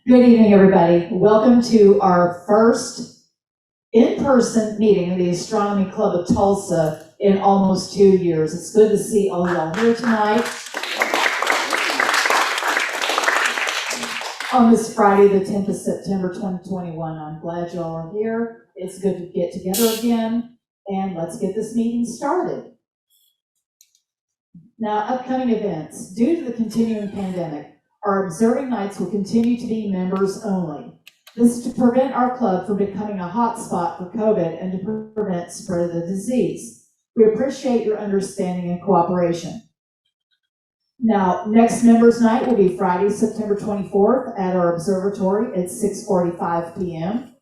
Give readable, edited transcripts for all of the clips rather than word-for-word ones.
Good evening, everybody. Welcome to our first in-person meeting of the Astronomy Club of Tulsa in almost 2 years. It's good to see all y'all here tonight. On this Friday, the 10th of September, 2021. I'm glad y'all are here. It's good to get together again, and let's get this meeting started. Now, upcoming events. Due to the continuing pandemic, our observing nights will continue to be members only. This is to prevent our club from becoming a hotspot for COVID and to prevent spread of the disease. We appreciate your understanding and cooperation. Now, next members night will be Friday, September 24th at our observatory at 6:45 p.m.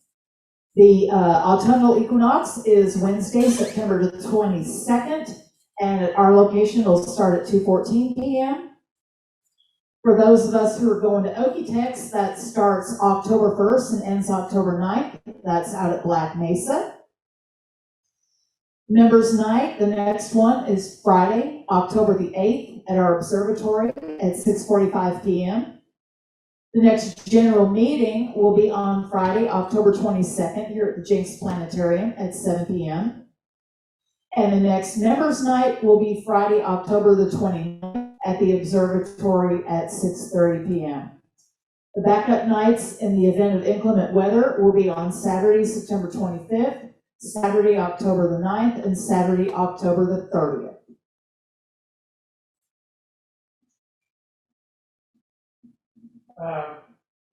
The autumnal equinox is Wednesday, September the 22nd, and at our location will start at 2:14 p.m. For those of us who are going to Okie-Tex, that starts October 1st and ends October 9th. That's out at Black Mesa. Members night, the next one is Friday, October the 8th at our observatory at 6:45 p.m. The next general meeting will be on Friday, October 22nd here at the Jinx Planetarium at 7 p.m. And the next members night will be Friday, October the 29th at the observatory at 6:30 p.m. The backup nights in the event of inclement weather will be on Saturday, September 25th, Saturday, October the 9th, and Saturday, October the 30th.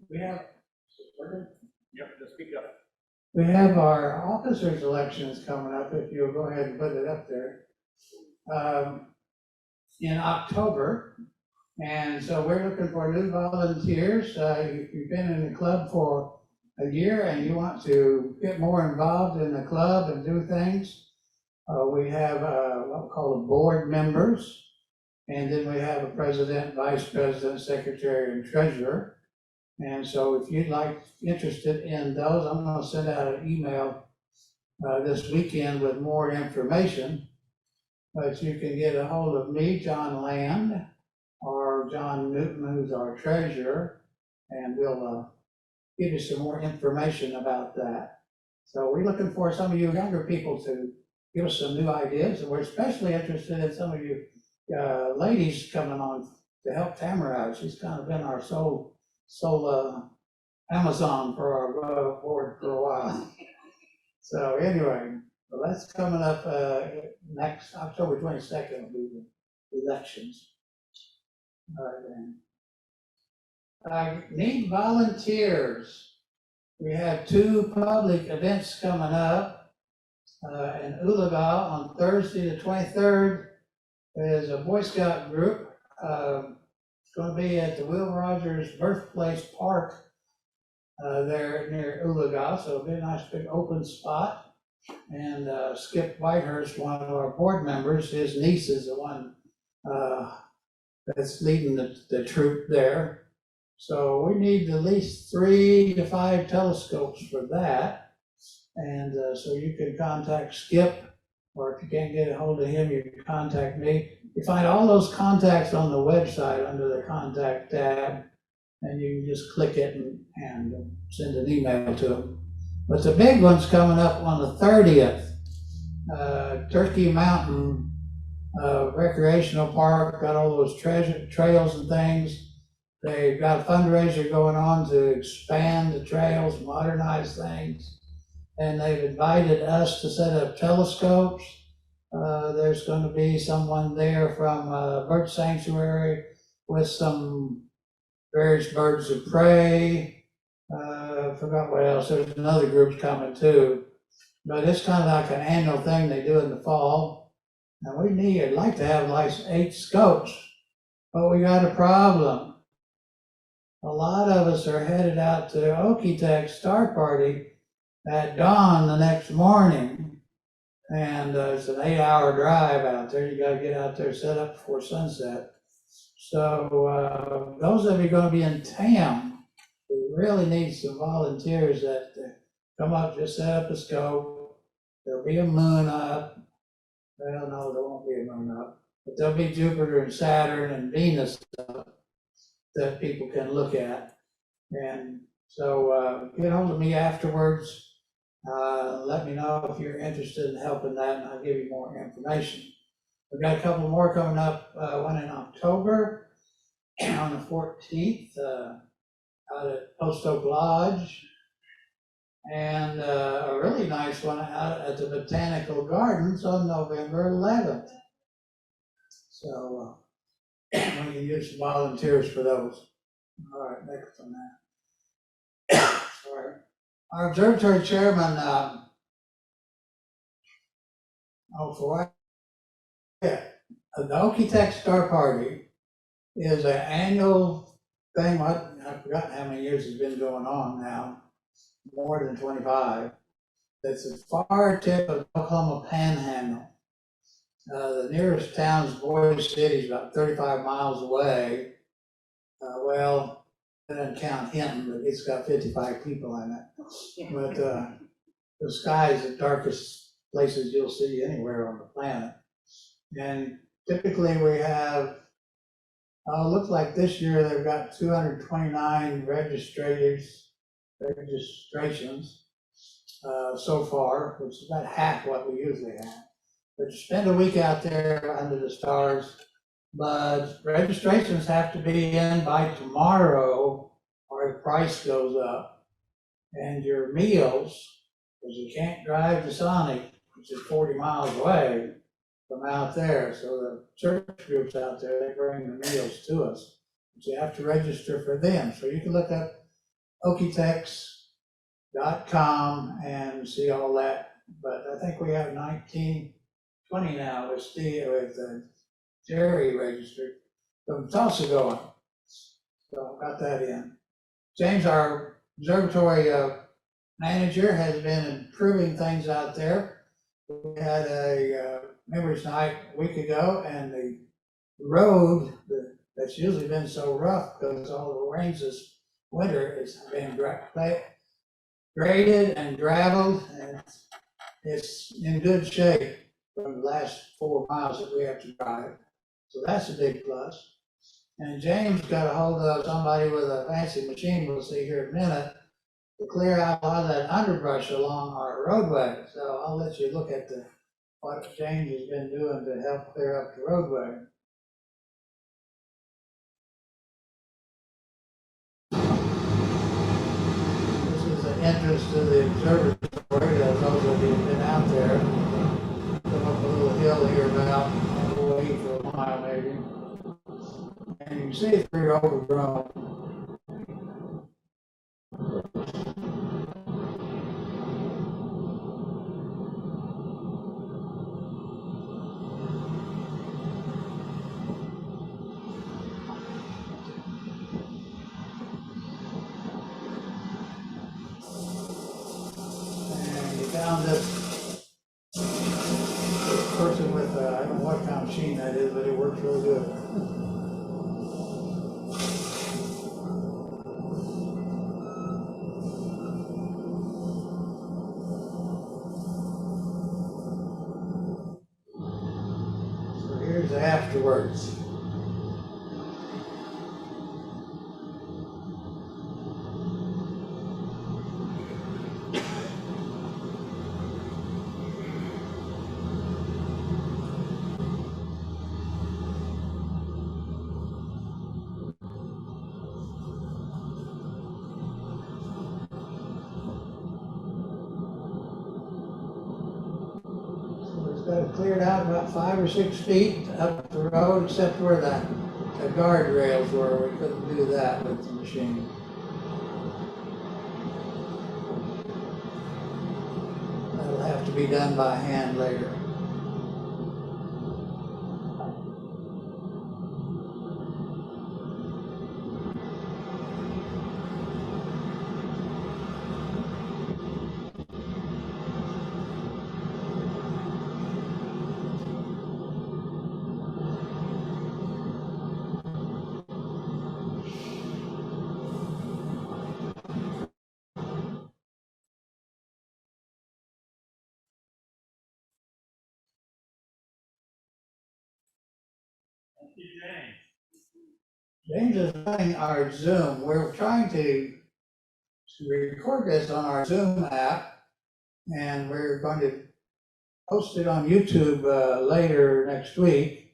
We have, Just speak up. we have our officers elections coming up, if you'll go ahead and put it up there. In October, and so we're looking for new volunteers. If you've been in the club for a year and you want to get more involved in the club and do things, we have what we call the board members, and then we have a president, vice president, secretary, and treasurer. And so if you'd like, interested in those, I'm going to send out an email this weekend with more information. But you can get a hold of me, John Land, or John Newton, who's our treasurer, and we'll give you some more information about that. So we're looking for some of you younger people to give us some new ideas, and we're especially interested in some of you ladies coming on to help Tamara out. She's kind of been our sole Amazon for our board for a while. So anyway. Well, that's coming up next October 22nd will be the elections. All right, then. I need volunteers. We have 2 public events coming up in Ulaga on Thursday the 23rd. There's a Boy Scout group. It's going to be at the Will Rogers Birthplace Park there near Ulaga, so it'll be a nice big open spot. And Skip Whitehurst, one of our board members, his niece is the one that's leading the troop there. So we need at least 3 to 5 telescopes for that. And so you can contact Skip, or if you can't get a hold of him, you can contact me. You find all those contacts on the website under the contact tab, and you can just click it and send an email to them. But the big one's coming up on the 30th. Turkey Mountain Recreational Park, got all those trails and things. They've got a fundraiser going on to expand the trails, modernize things. And they've invited us to set up telescopes. There's going to be someone there from Bird Sanctuary with some various birds of prey. I forgot what else. There's another group coming too. But it's kind of like an annual thing they do in the fall. And I'd like to have like 8 scopes, but we got a problem. A lot of us are headed out to Okie-Tex Star Party at dawn the next morning. And it's an 8-hour drive out there. You got to get out there, set up before sunset. So those of you going to be in TAM, we really need some volunteers that come up, just set up a scope. There'll be a moon up. Well, no, there won't be a moon up. But there'll be Jupiter and Saturn and Venus up that people can look at. And so get hold of me afterwards. Let me know if you're interested in helping that, and I'll give you more information. We've got a couple more coming up, one in October on the 14th out at Post Oak Lodge, and a really nice one out at the Botanical Gardens on November 11th. So we can use some volunteers for those. All right, next on that. Sorry. Our observatory chairman, the Okie-Tex Star Party is an annual thing. I've forgotten how many years it's been going on now, more than 25. That's the far tip of the Oklahoma Panhandle. The nearest town's Boise City is about 35 miles away. Well, I didn't count Hinton, but it's got 55 people in it. But the sky is the darkest places you'll see anywhere on the planet. And typically we have, looks like this year they've got 229 registrations so far, which is about half what we usually have. But you spend a week out there under the stars, but registrations have to be in by tomorrow or the price goes up. And your meals, because you can't drive to Sonic, which is 40 miles away from out there. So the church groups out there, they bring the meals to us. But you have to register for them. So you can look up okitex.com and see all that. But I think we have 20 now with Jerry registered from Tulsa going. So got that in. James, our observatory manager, has been improving things out there. We had a members night a week ago, and the road that's usually been so rough because all the rains this winter has been graded and graveled, and it's in good shape for the last 4 miles that we have to drive. So that's a big plus. And James got a hold of somebody with a fancy machine, we'll see here in a minute, to clear out a lot of that underbrush along our roadway. So I'll let you look at what James has been doing to help clear up the roadway. This is the entrance to the observatory. Those of you who've been out there, come up a little hill here about halfway for a mile maybe. And you can see it's pretty overgrown. And you found this person with, I don't know what kind of machine that is, but it works really good. So here's afterwards. Got it cleared out about 5 or 6 feet up the road, except where the guardrails were. We couldn't do that with the machine. That'll have to be done by hand later. James is running our Zoom. We're trying to to record this on our Zoom app, and we're going to post it on YouTube later next week.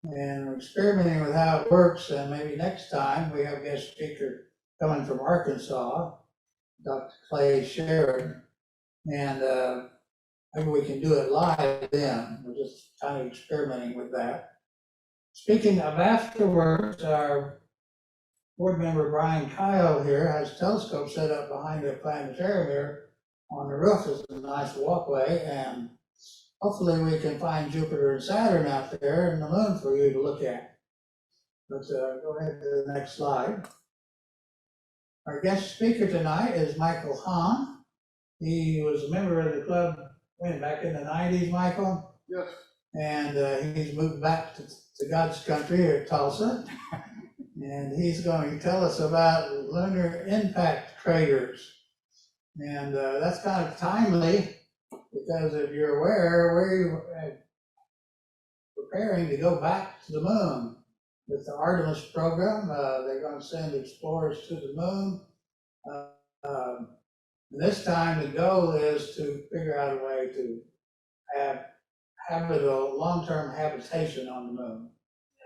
And we're experimenting with how it works, and maybe next time we have a guest speaker coming from Arkansas, Dr. Clay Schroeder, and maybe we can do it live then. We're just kind of experimenting with that. Speaking of afterwards, our board member Brian Kyle here has a telescope set up behind the planetarium here on the roof. It's a nice walkway, and hopefully we can find Jupiter and Saturn out there and the moon for you to look at. Let's go ahead to the next slide. Our guest speaker tonight is Michael Hann. He was a member of the club back in the 90s, Michael? Yes. And he's moved back to God's country here at Tulsa. And he's going to tell us about lunar impact craters. And that's kind of timely, because if you're aware, we're preparing to go back to the moon with the Artemis program. They're going to send explorers to the moon. This time the goal is to figure out a way to have habitable, long-term habitation on the moon.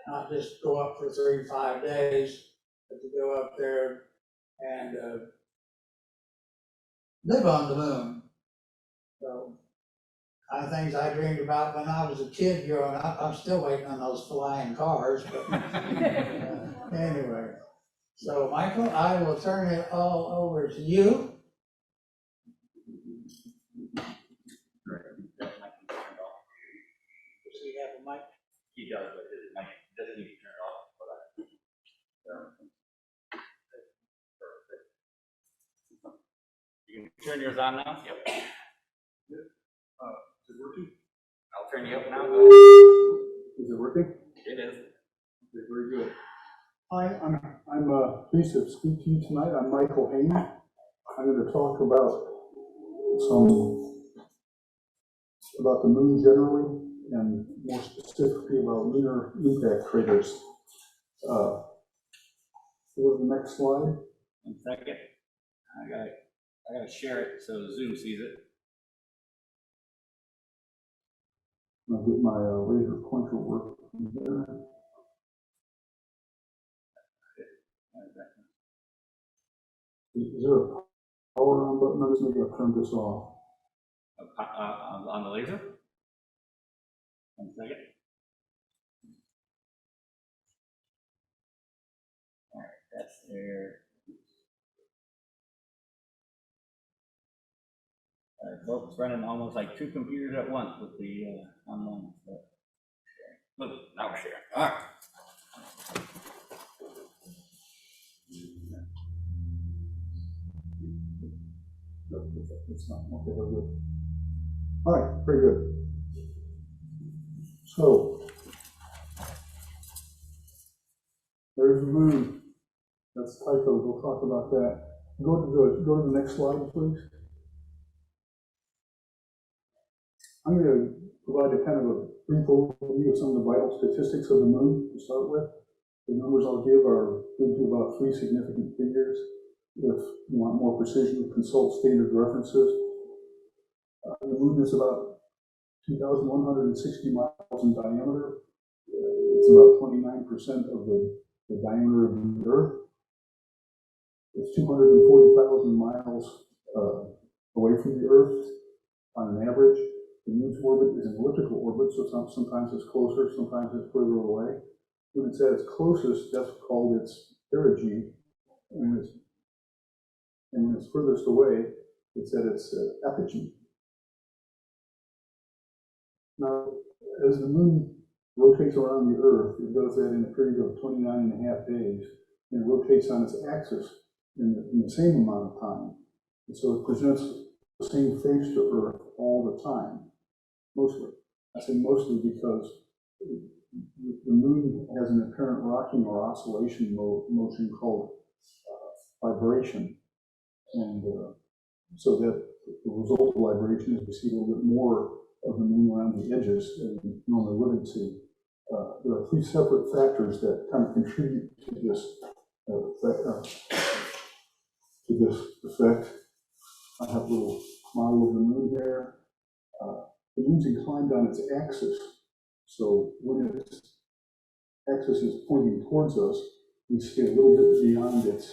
Not just go up for 3 to 5 days, but to go up there and live on the moon. So, kind of things I dreamed about when I was a kid growing up. I'm still waiting on those flying cars, but anyway. So, Michael, I will turn it all over to you. Does he have a mic? He does, but his mic doesn't need to turn it off for that. You can turn yours on now? Yep. Is it working? I'll turn you up now. Go ahead. Is it working? It is. Okay, very good. Hi, I'm pleased to speak to you tonight. I'm Michael Hann. I'm going to talk about the moon generally, and more specifically about lunar impact craters. Go to the next slide. 1 second. I gotta share it so Zoom sees it. I'll get my laser pointer working there. Is there a power on button? Maybe I'll turn this off. On the laser? 1 second. All right, that's there. All right, folks, running almost like 2 computers at once with the online stuff. Look, now we're sharing. All right. It's not. Okay, we're good. All right, very good. So, there's the moon. That's Taiko. We'll talk about that. Go to the next slide, please. I'm going to provide a kind of a brief overview of some of the vital statistics of the moon to start with. The numbers I'll give are good to about 3 significant figures. If you want more precision, consult standard references. The moon is about 2,160 miles in diameter. It's about 29% of the diameter of the Earth. It's 240,000 miles away from the Earth on an average. The moon's orbit is an elliptical orbit, so sometimes it's closer, sometimes it's further away. When it's at its closest, that's called its perigee, and when it's furthest away, it's at its apogee. Now, as the moon rotates around the Earth, it does that in a period of 29.5 days, and it rotates on its axis in the same amount of time. And so it presents the same face to Earth all the time, mostly. I say mostly because the moon has an apparent rocking or oscillation motion called vibration. And so that the result of vibration is we see a little bit more of the moon around the edges than we normally would into. There are 3 separate factors that kind of contribute to this to this effect. I have a little model of the moon here. The moon's inclined on its axis, so when its axis is pointing towards us, we see a little bit beyond its,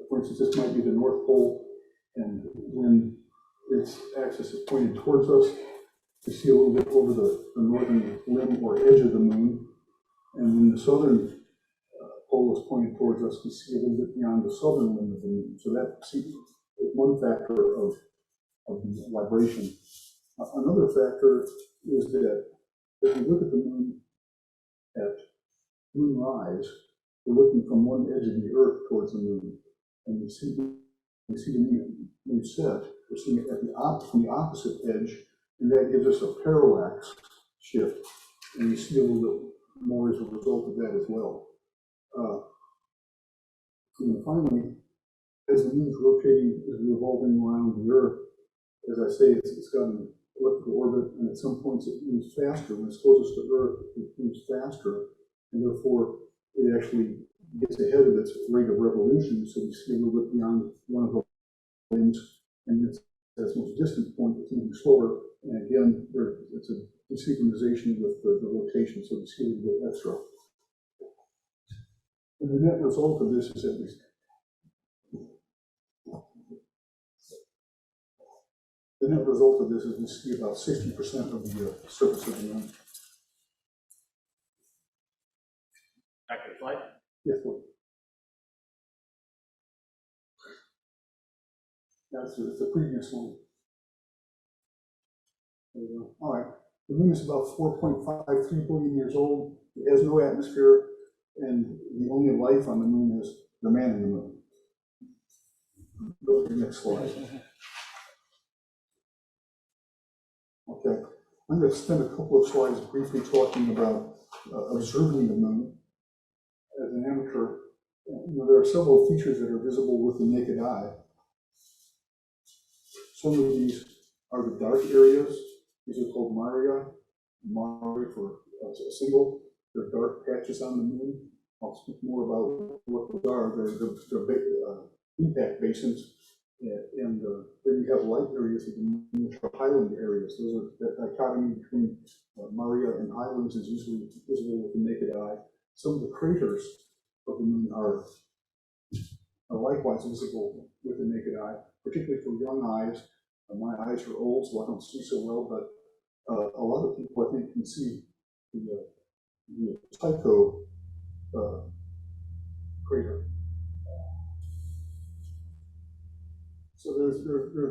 for instance, this might be the North Pole, and when its axis is pointed towards us, we see a little bit over the northern limb or edge of the moon, and when the southern pole is pointed towards us, we see a little bit beyond the southern limb of the moon. So that's one factor of the libration. Another factor is that if we look at the moon at moonrise, we're looking from one edge of the Earth towards the moon, and we see the moon set. We're seeing it from the opposite edge, and that gives us a parallax shift, and we see a little bit more as a result of that as well. And finally, as the moon's rotating, as revolving around the Earth, as I say, it's got an elliptical orbit, and at some points it moves faster. When it's closest to Earth, it moves faster, and therefore it actually gets ahead of its rate of revolution, so we see a little bit beyond one of the limbs, and it's at its most distant point, it's moving slower, and again, it's a desynchronization with the rotation, so we see a little bit extra. And the net result of this is at least the net result of this is we see about 60% of the surface of the moon. Back to the slide. Yes, please. That's the previous one. There we go. All right. The moon is about 4.53 billion years old. It has no atmosphere, and the only life on the moon is the man in the moon. Go to the next slide. Okay. I'm going to spend a couple of slides briefly talking about observing the moon as an amateur. There are several features that are visible with the naked eye. Some of these are the dark areas. These are called Maria for a single. They're dark patches on the moon. I'll speak more about what those are. They're impact basins. And then you have light areas of the moon, which are highland areas. Those are that dichotomy between Maria and highlands is usually visible with the naked eye. Some of the craters of the moon are likewise visible with the naked eye, particularly for young eyes. My eyes are old, so I don't see so well, but a lot of people, I think, can see the Taiko crater. So there's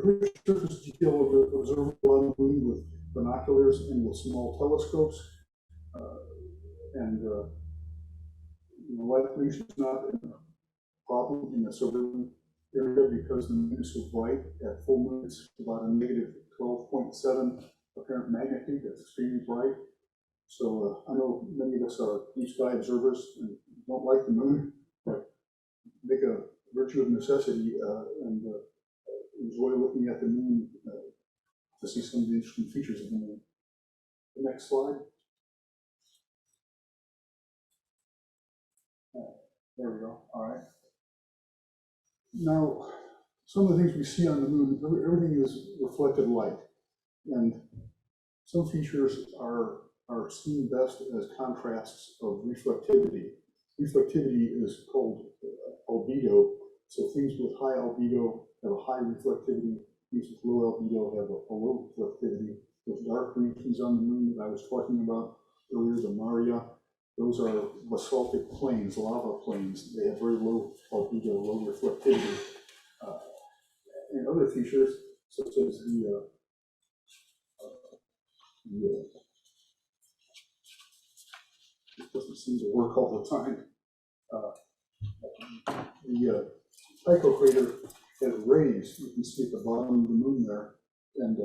rich surface detail observable on the moon with binoculars and with small telescopes. Light pollution is not a problem in the suburban area because the moon is so bright. At full moon, it's about a negative 12.7 apparent magnitude. That's extremely bright. So I know many of us are blue sky observers and don't like the moon, but make a virtue of necessity and enjoy looking at the moon to see some of the interesting features of the moon. The next slide. There we go. All right. Now, some of the things we see on the moon, everything is reflected light, and some features are seen best as contrasts of reflectivity. Reflectivity is called albedo. So things with high albedo have a high reflectivity. Things with low albedo have a low reflectivity. Those dark regions on the moon that I was talking about earlier, the Maria, those are basaltic plains, lava plains. They have very low albedo, low reflectivity. And other features, such as it doesn't seem to work all the time. The Taiko crater has rays. You can see at the bottom of the moon there, and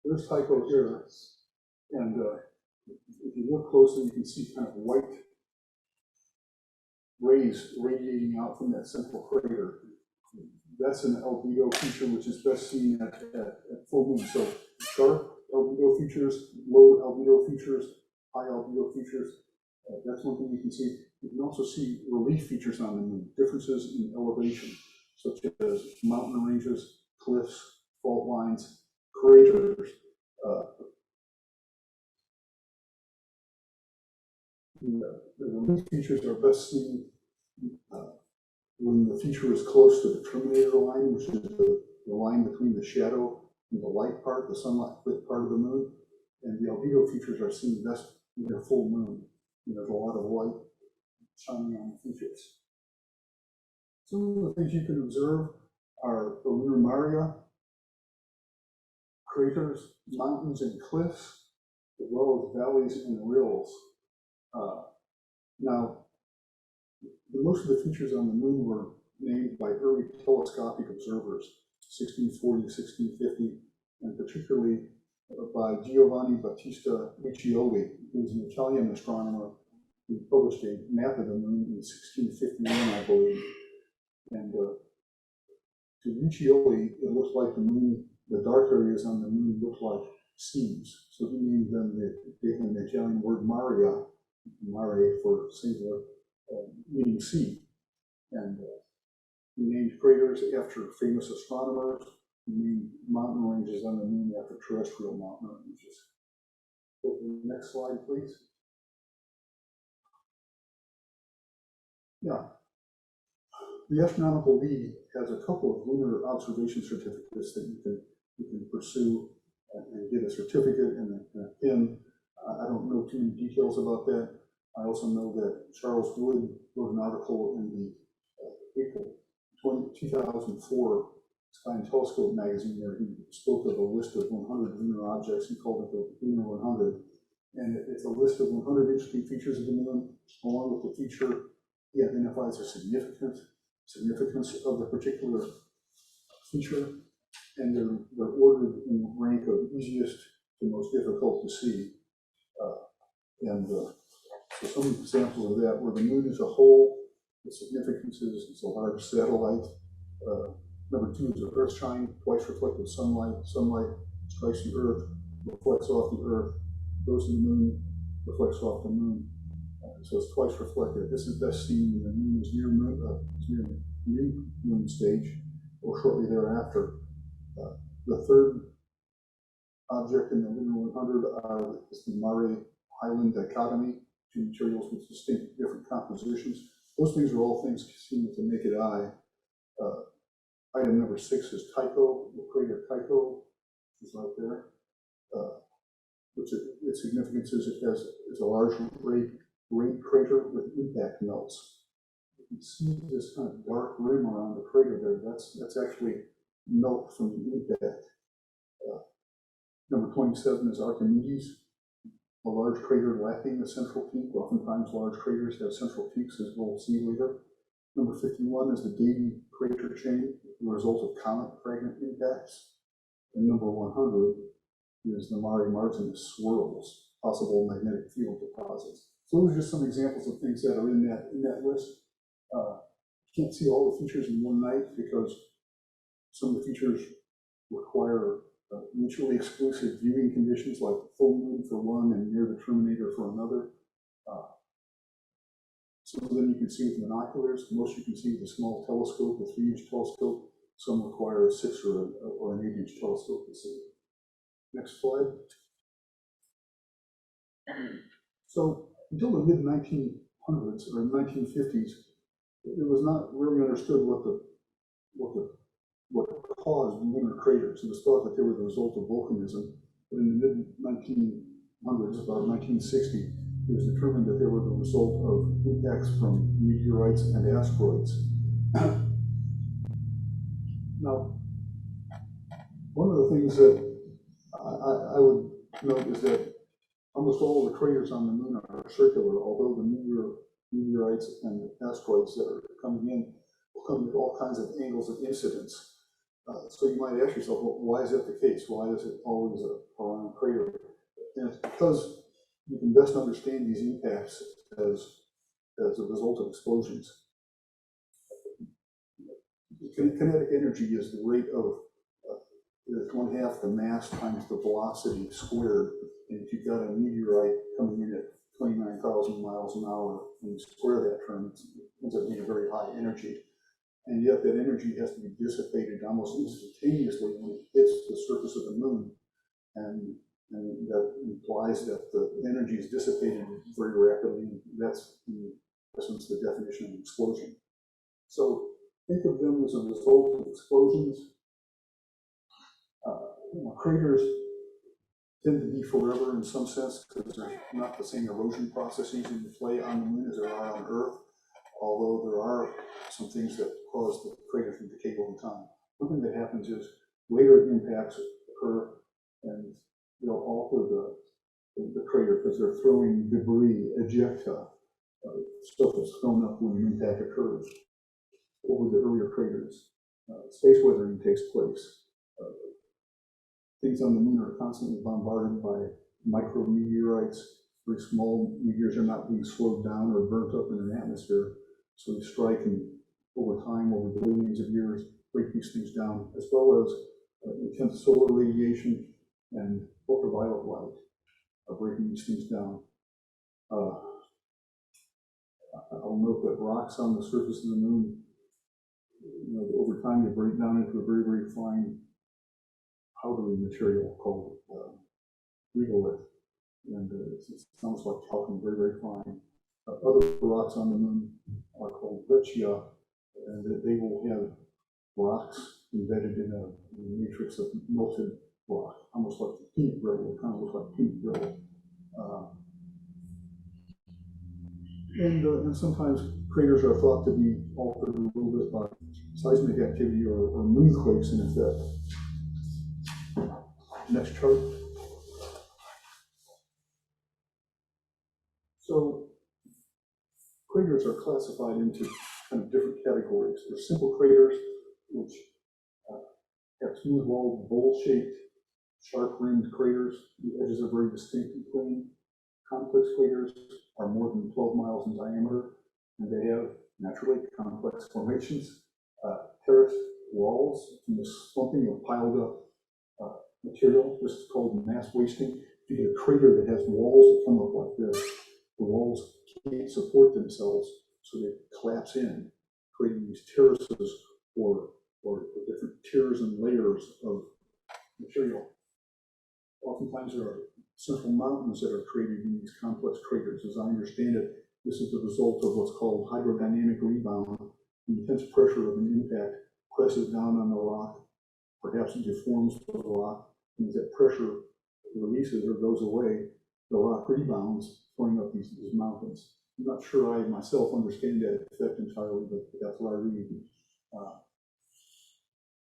there's Taiko here, and if you look closely, you can see kind of white rays radiating out from that central crater. That's an albedo feature which is best seen at full moon. So sharp albedo features, low albedo features, high albedo features. That's one thing you can see. You can also see relief features on the moon, differences in elevation, such as mountain ranges, cliffs, fault lines, craters. The relief features are best seen when the feature is close to the terminator line, which is the line between the shadow and the light part, the sunlight lit part of the moon. And the albedo features are seen best in their full moon. There's a lot of light shining on the features. Some of the things you can observe are the lunar maria, craters, mountains, and cliffs, as well as valleys and rills. Now, most of the features on the moon were named by early telescopic observers, 1640, 1650, and particularly by Giovanni Battista Riccioli, who was an Italian astronomer who published a map of the moon in 1651, I believe. And to Riccioli, it looked like the moon, the dark areas on the moon looked like seas. So he named them, gave them the Italian word Maria, mare for singular, meaning sea. And he named craters after famous astronomers. He named mountain ranges on the moon after terrestrial mountain ranges. Go to the next slide, please. Yeah. The Astronomical League has a couple of lunar observation certificates that you can pursue and get a certificate and a pin. I don't know too many details about that. I also know that Charles Wood wrote an article in the April 2004 Sky and Telescope magazine where he spoke of a list of 100 lunar objects. He called it the Lunar 100. And it's a list of 100 interesting features of the moon, along with the feature he identifies as significance of the particular feature. And they're ordered in rank of easiest to most difficult to see. So some examples of that, where the moon as a whole, the significance is it's a large satellite. Number 2 is the Earth shine, twice reflected sunlight. Sunlight strikes the Earth, reflects off the Earth, goes to the moon, reflects off the moon. So it's twice reflected. This is best seen when the moon is near new moon stage or shortly thereafter. The third object in the Lunar 100 is the Mare Highland dichotomy, two materials with distinct different compositions. Those things are all things seen with the naked eye. Item number 6 is Taiko, the crater Taiko, which is right there. Which its significance is it's a large rate crater with impact melts. You can see this kind of dark rim around the crater there. That's actually melt from the impact. Number 27 is Archimedes, a large crater lacking a central peak. Oftentimes large craters have central peaks, as we'll see later. Number 51 is the Davy crater chain, the result of comet fragment impacts. And number 100 is the Mare Martinis swirls, possible magnetic field deposits. So those are just some examples of things that are in that list. You can't see all the features in one night because some of the features require mutually exclusive viewing conditions, like full moon for one and near the terminator for another. Some of them you can see with binoculars. Most you can see with a small telescope, a 3-inch telescope. Some require a 6 or an 8-inch telescope to see. Next slide. So until the mid-1900s or 1950s, it was not really understood what caused lunar craters. It was thought that they were the result of volcanism. But in the mid-1900s, about 1960, it was determined that they were the result of impacts from meteorites and asteroids. Now, one of the things that I would note is that almost all of the craters on the moon are circular, although the meteorites and asteroids that are coming in will come with all kinds of angles of incidence. So you might ask yourself, well, why is that the case? Why is it always a round crater? And it's because you can best understand these impacts as a result of explosions. Kinetic energy is the rate of it's 1/2 the mass times the velocity squared. And if you've got a meteorite coming in at 29,000 miles an hour. When you square that term, it ends up being a very high energy. And yet that energy has to be dissipated almost instantaneously when it hits the surface of the moon. And that implies that the energy is dissipated very rapidly. That's, in essence, the definition of an explosion. So think of them as a result of explosions. Craters tend to be forever in some sense because there's not the same erosion processes in play on the moon as there are on Earth, although there are some things that cause the crater to decay over time. One thing that happens is later impacts occur and they'll alter the crater because they're throwing debris, ejecta, stuff that's thrown up when an impact occurs over the earlier craters. Space weathering takes place. Things on the moon are constantly bombarded by micrometeorites. Very small meteors are not being slowed down or burnt up in an atmosphere. So they strike and over time, over billions of years, break these things down, as well as intense solar radiation and ultraviolet light are breaking these things down. I'll note that rocks on the surface of the moon, over time they break down into a very, very fine powdery material called regolith, and it sounds like talcum, very, very fine. Other rocks on the moon are called breccia, and they will have rocks embedded in a matrix of melted rock, almost like peanut brittle. It kind of looks like peanut brittle. And sometimes craters are thought to be altered a little bit by seismic activity or moonquakes in effect. Next chart. So craters are classified into kind of different categories. There's simple craters, which have smooth-walled, bowl-shaped, sharp-rimmed craters. The edges are very distinct and clean. Complex craters are more than 12 miles in diameter, and they have naturally complex formations, terraced walls from the slumping of piled up material. This is called mass wasting. If you get a crater that has walls that come up like this, the walls can't support themselves, so they collapse in, creating these terraces or different tiers and layers of material. Oftentimes there are central mountains that are created in these complex craters. As I understand it, this is the result of what's called hydrodynamic rebound. The intense pressure of an impact presses down on the rock, perhaps it deforms the rock, and as that pressure releases or goes away, the rock rebounds, throwing up these mountains. I'm not sure I myself understand that effect entirely, but that's what I read.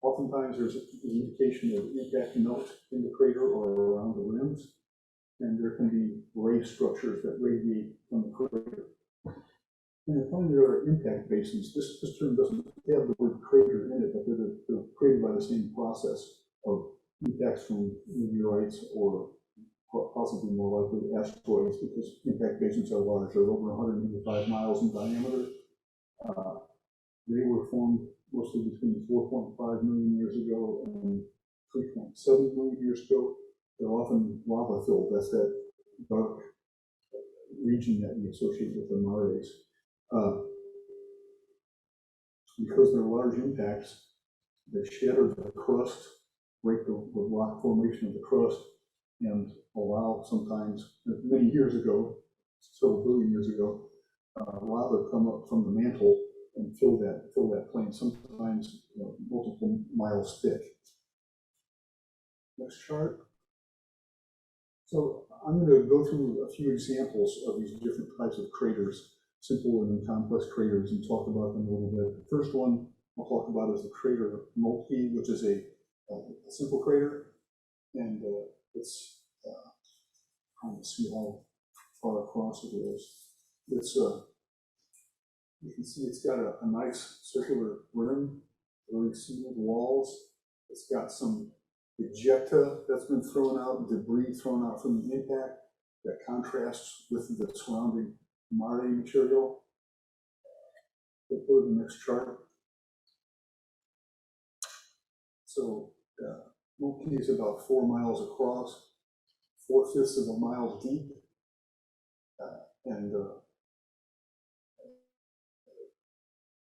Oftentimes there's an indication of impact melt in the crater or around the rims, and there can be ray structures that radiate from the crater. And finally, there are impact basins. This term doesn't have the word crater in it, but they're created by the same process of impacts from meteorites or possibly more likely asteroids, because impact basins are large. They're over 185 miles in diameter. They were formed mostly between 4.5 million years ago and 3.7 million years ago. They're often lava filled. That's that dark region that we associate with the mares. Because they're large impacts, they shatter the crust, break the rock formation of the crust, and allow sometimes, many years ago, several billion years ago, lava come up from the mantle and fill that plain, sometimes multiple miles thick. Next chart. So I'm going to go through a few examples of these different types of craters, simple and complex craters, and talk about them a little bit. The first one I'll talk about is the crater Moltke, which is a simple crater, and it's trying to see how far across it is. It's you can see it's got a nice circular rim, very smooth walls. It's got some ejecta that's been thrown out, debris thrown out from the impact that contrasts with the surrounding mare material. We'll go to the next chart. So Moltke is about 4 miles across, 4/5 of a mile deep. And,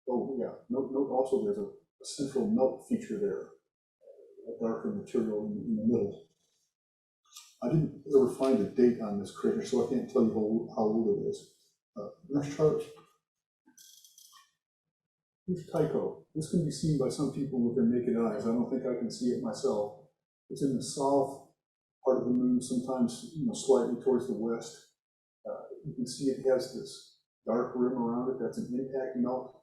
oh yeah, note also there's a central melt feature there, a darker material in the middle. I didn't ever find a date on this crater, so I can't tell you how old it is. Next chart. Here's Taiko. This can be seen by some people with their naked eyes. I don't think I can see it myself. It's in the south part of the moon, sometimes slightly towards the west. You can see it has this dark rim around it. That's an impact melt.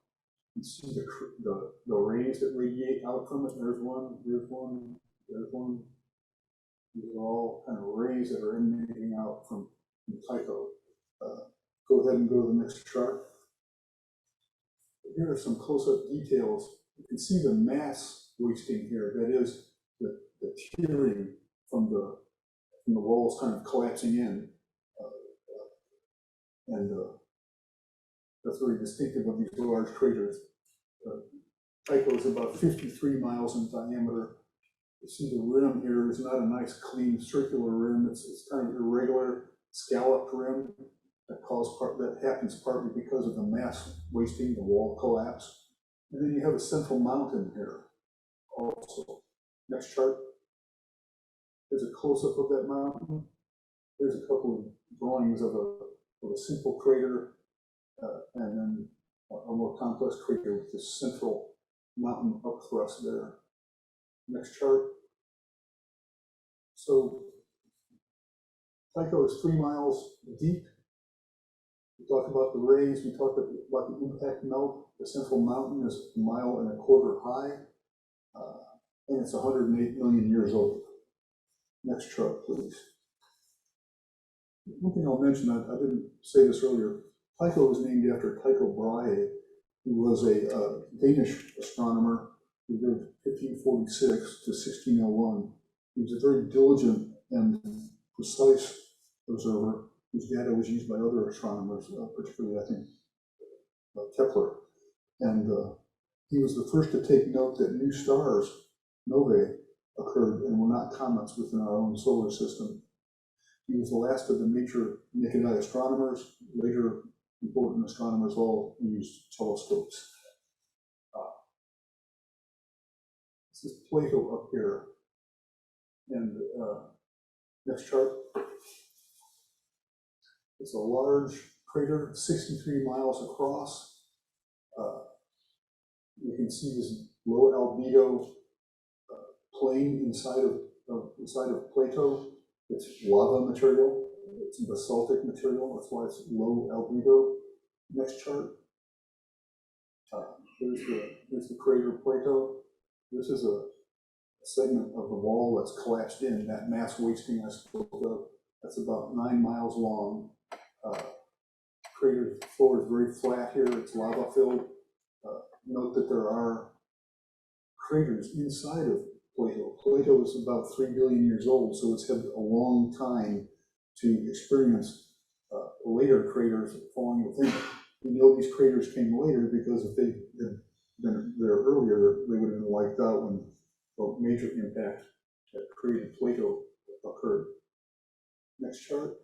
You can see the rays that radiate out from it. There's one, there's one, there's one. These are all kind of rays that are emanating out from Taiko. Go ahead and go to the next chart. Here are some close-up details. You can see the mass wasting here. That is the tearing from the walls kind of collapsing in. That's very distinctive of these large craters. Taiko is about 53 miles in diameter. You see the rim here is not a nice, clean, circular rim. It's kind of irregular, scalloped rim. That happens partly because of the mass wasting, the wall collapse. And then you have a central mountain here also. Next chart. There's a close-up of that mountain. There's a couple of drawings of a simple crater and then a more complex crater with this central mountain upthrust there. Next chart. So Taiko is 3 miles deep. We talked about the rays, we talked about the impact melt. The central mountain is 1.25 miles high, and it's 108 million years old. Next chart, please. One thing I'll mention, I didn't say this earlier, Taiko was named after Tycho Brahe, who was a Danish astronomer who lived 1546 to 1601. He was a very diligent and precise observer whose data was used by other astronomers, particularly, I think, Kepler. And he was the first to take note that new stars, novae, occurred and were not comets within our own solar system. He was the last of the major naked eye astronomers. Later, important astronomers all used telescopes. This is Plato up here. And next chart. It's a large crater, 63 miles across. You can see this low albedo plain inside of Plato. It's lava material. It's basaltic material. That's why it's low albedo. Next chart. Here's the crater Plato. This is a segment of the wall that's collapsed in. That mass wasting I spoke of. That's about 9 miles long. Crater floor is very flat here. It's lava filled. Note that there are craters inside of Plato. Plato is about 3 billion years old, so it's had a long time to experience later craters falling within it. We know these craters came later because if they had been there earlier, they would have been wiped out when the major impact that created Plato occurred. Next chart.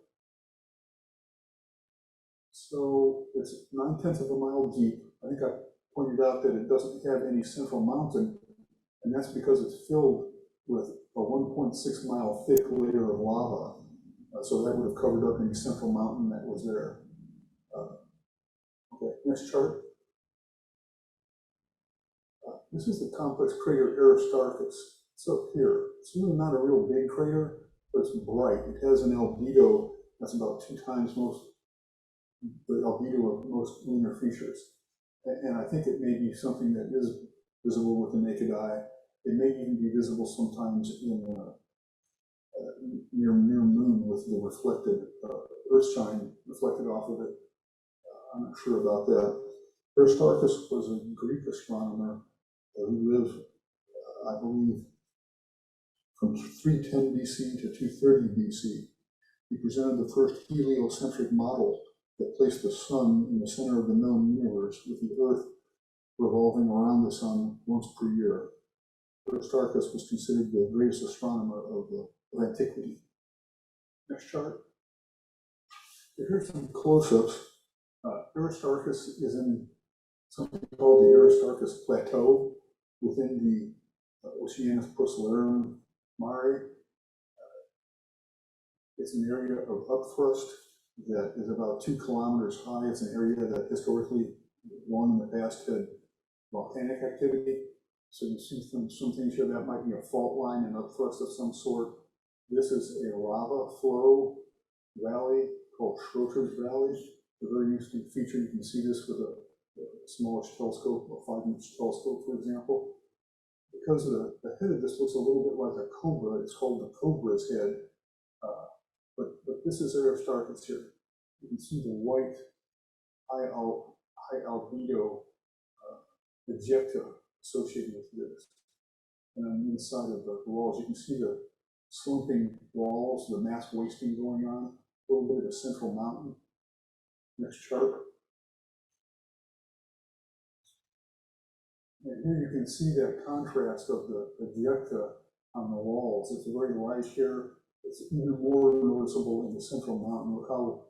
So it's 9/10 of a mile deep. I think I pointed out that it doesn't have any central mountain, and that's because it's filled with a 1.6 mile thick layer of lava. So that would have covered up any central mountain that was there. Okay, next chart. This is the complex crater Aristarchus. It's up here. It's really not a real big crater, but it's bright. It has an albedo that's about 2 times the albedo of most lunar features. And I think it may be something that is visible with the naked eye. It may even be visible sometimes in near moon with the reflected earthshine reflected off of it. I'm not sure about that. Aristarchus was a Greek astronomer who lived, I believe, from 310 BC to 230 BC. He presented the first heliocentric model that placed the sun in the center of the known universe, with the Earth revolving around the sun once per year. Aristarchus was considered the greatest astronomer of antiquity. Next chart. Here's some close-ups. Aristarchus is in something called the Aristarchus Plateau within the Oceanus Procellarum Mare. It's an area of upthrust that is about 2 kilometers high. It's an area that historically, long in the past, had volcanic activity. So you see some things here that might be a fault line and upthrust of some sort. This is a lava flow valley called Schroeder's Valley. A very interesting feature. You can see this with a smallish telescope, a 5-inch telescope, for example. Because the head of this looks a little bit like a cobra, it's called the cobra's head. But this is Aristarchus here. You can see the white high albedo ejecta associated with this. And on the inside of the walls, you can see the slumping walls, the mass wasting going on, a little bit of a central mountain. Next chart. And here you can see that contrast of the ejecta on the walls. It's very light here. It's even more noticeable in the central mountain. Look how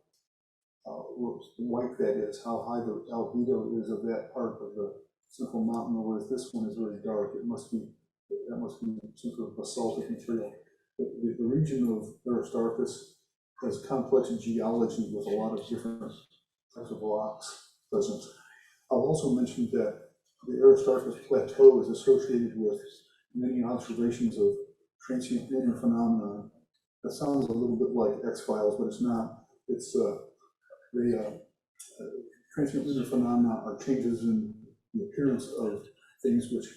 white that is, how high the albedo is of that part of the central mountain, whereas this one is very dark. That must be some sort of basaltic material. The region of Aristarchus has complex geology with a lot of different types of rocks present. I'll also mention that the Aristarchus Plateau is associated with many observations of transient lunar phenomena. That sounds a little bit like X-Files, but it's not. It's transient lunar phenomena are changes in the appearance of things which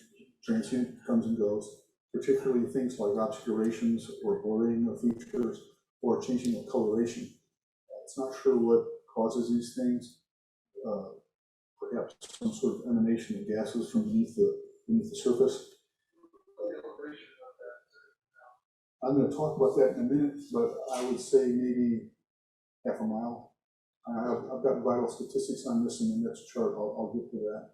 transient comes and goes, particularly things like obscurations or blurring of features or changing of coloration. It's not sure what causes these things. Perhaps some sort of emanation of gases from beneath the surface. I'm going to talk about that in a minute, but I would say maybe half a mile. I've got vital statistics on this in the next chart. I'll get to that.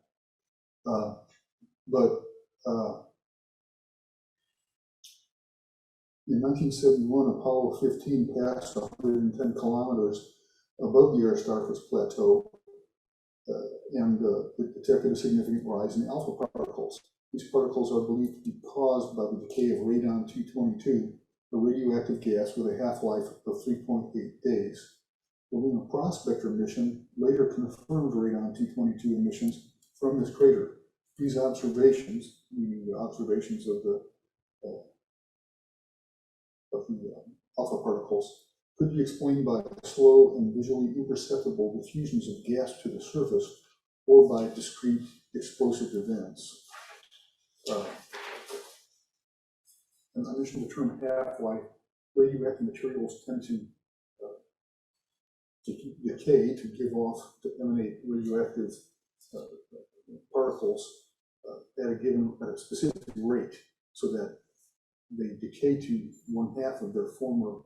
In 1971, Apollo 15 passed 110 kilometers above the Aristarchus Plateau, and it detected a significant rise in alpha particles. These particles are believed to be caused by the decay of radon-222, a radioactive gas with a half-life of 3.8 days. The Lunar Prospector mission later confirmed radon-222 emissions from this crater. These observations, meaning the observations of the alpha particles, could be explained by slow and visually imperceptible diffusions of gas to the surface or by discrete explosive events. And I mentioned the term half-life. Radioactive materials tend to decay, to emanate radioactive particles at a specific rate, so that they decay to 1/2 of their former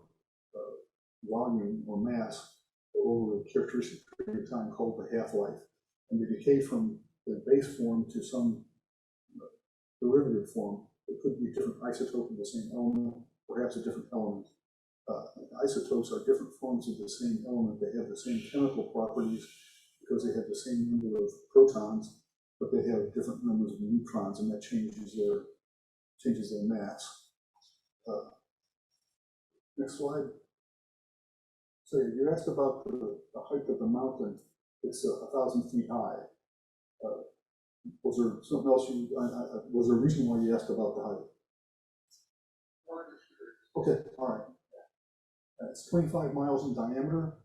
volume or mass over a characteristic period of time called the half-life. And they decay from the base form to some derivative form. It could be a different isotope of the same element, perhaps a different element. Isotopes are different forms of the same element. They have the same chemical properties because they have the same number of protons, but they have different numbers of neutrons, and that changes their mass. Next slide. So you asked about the height of the mountain. It's 1,000 feet high. Was there something else was there a reason why you asked about the height? Okay, all right. It's 25 miles in diameter.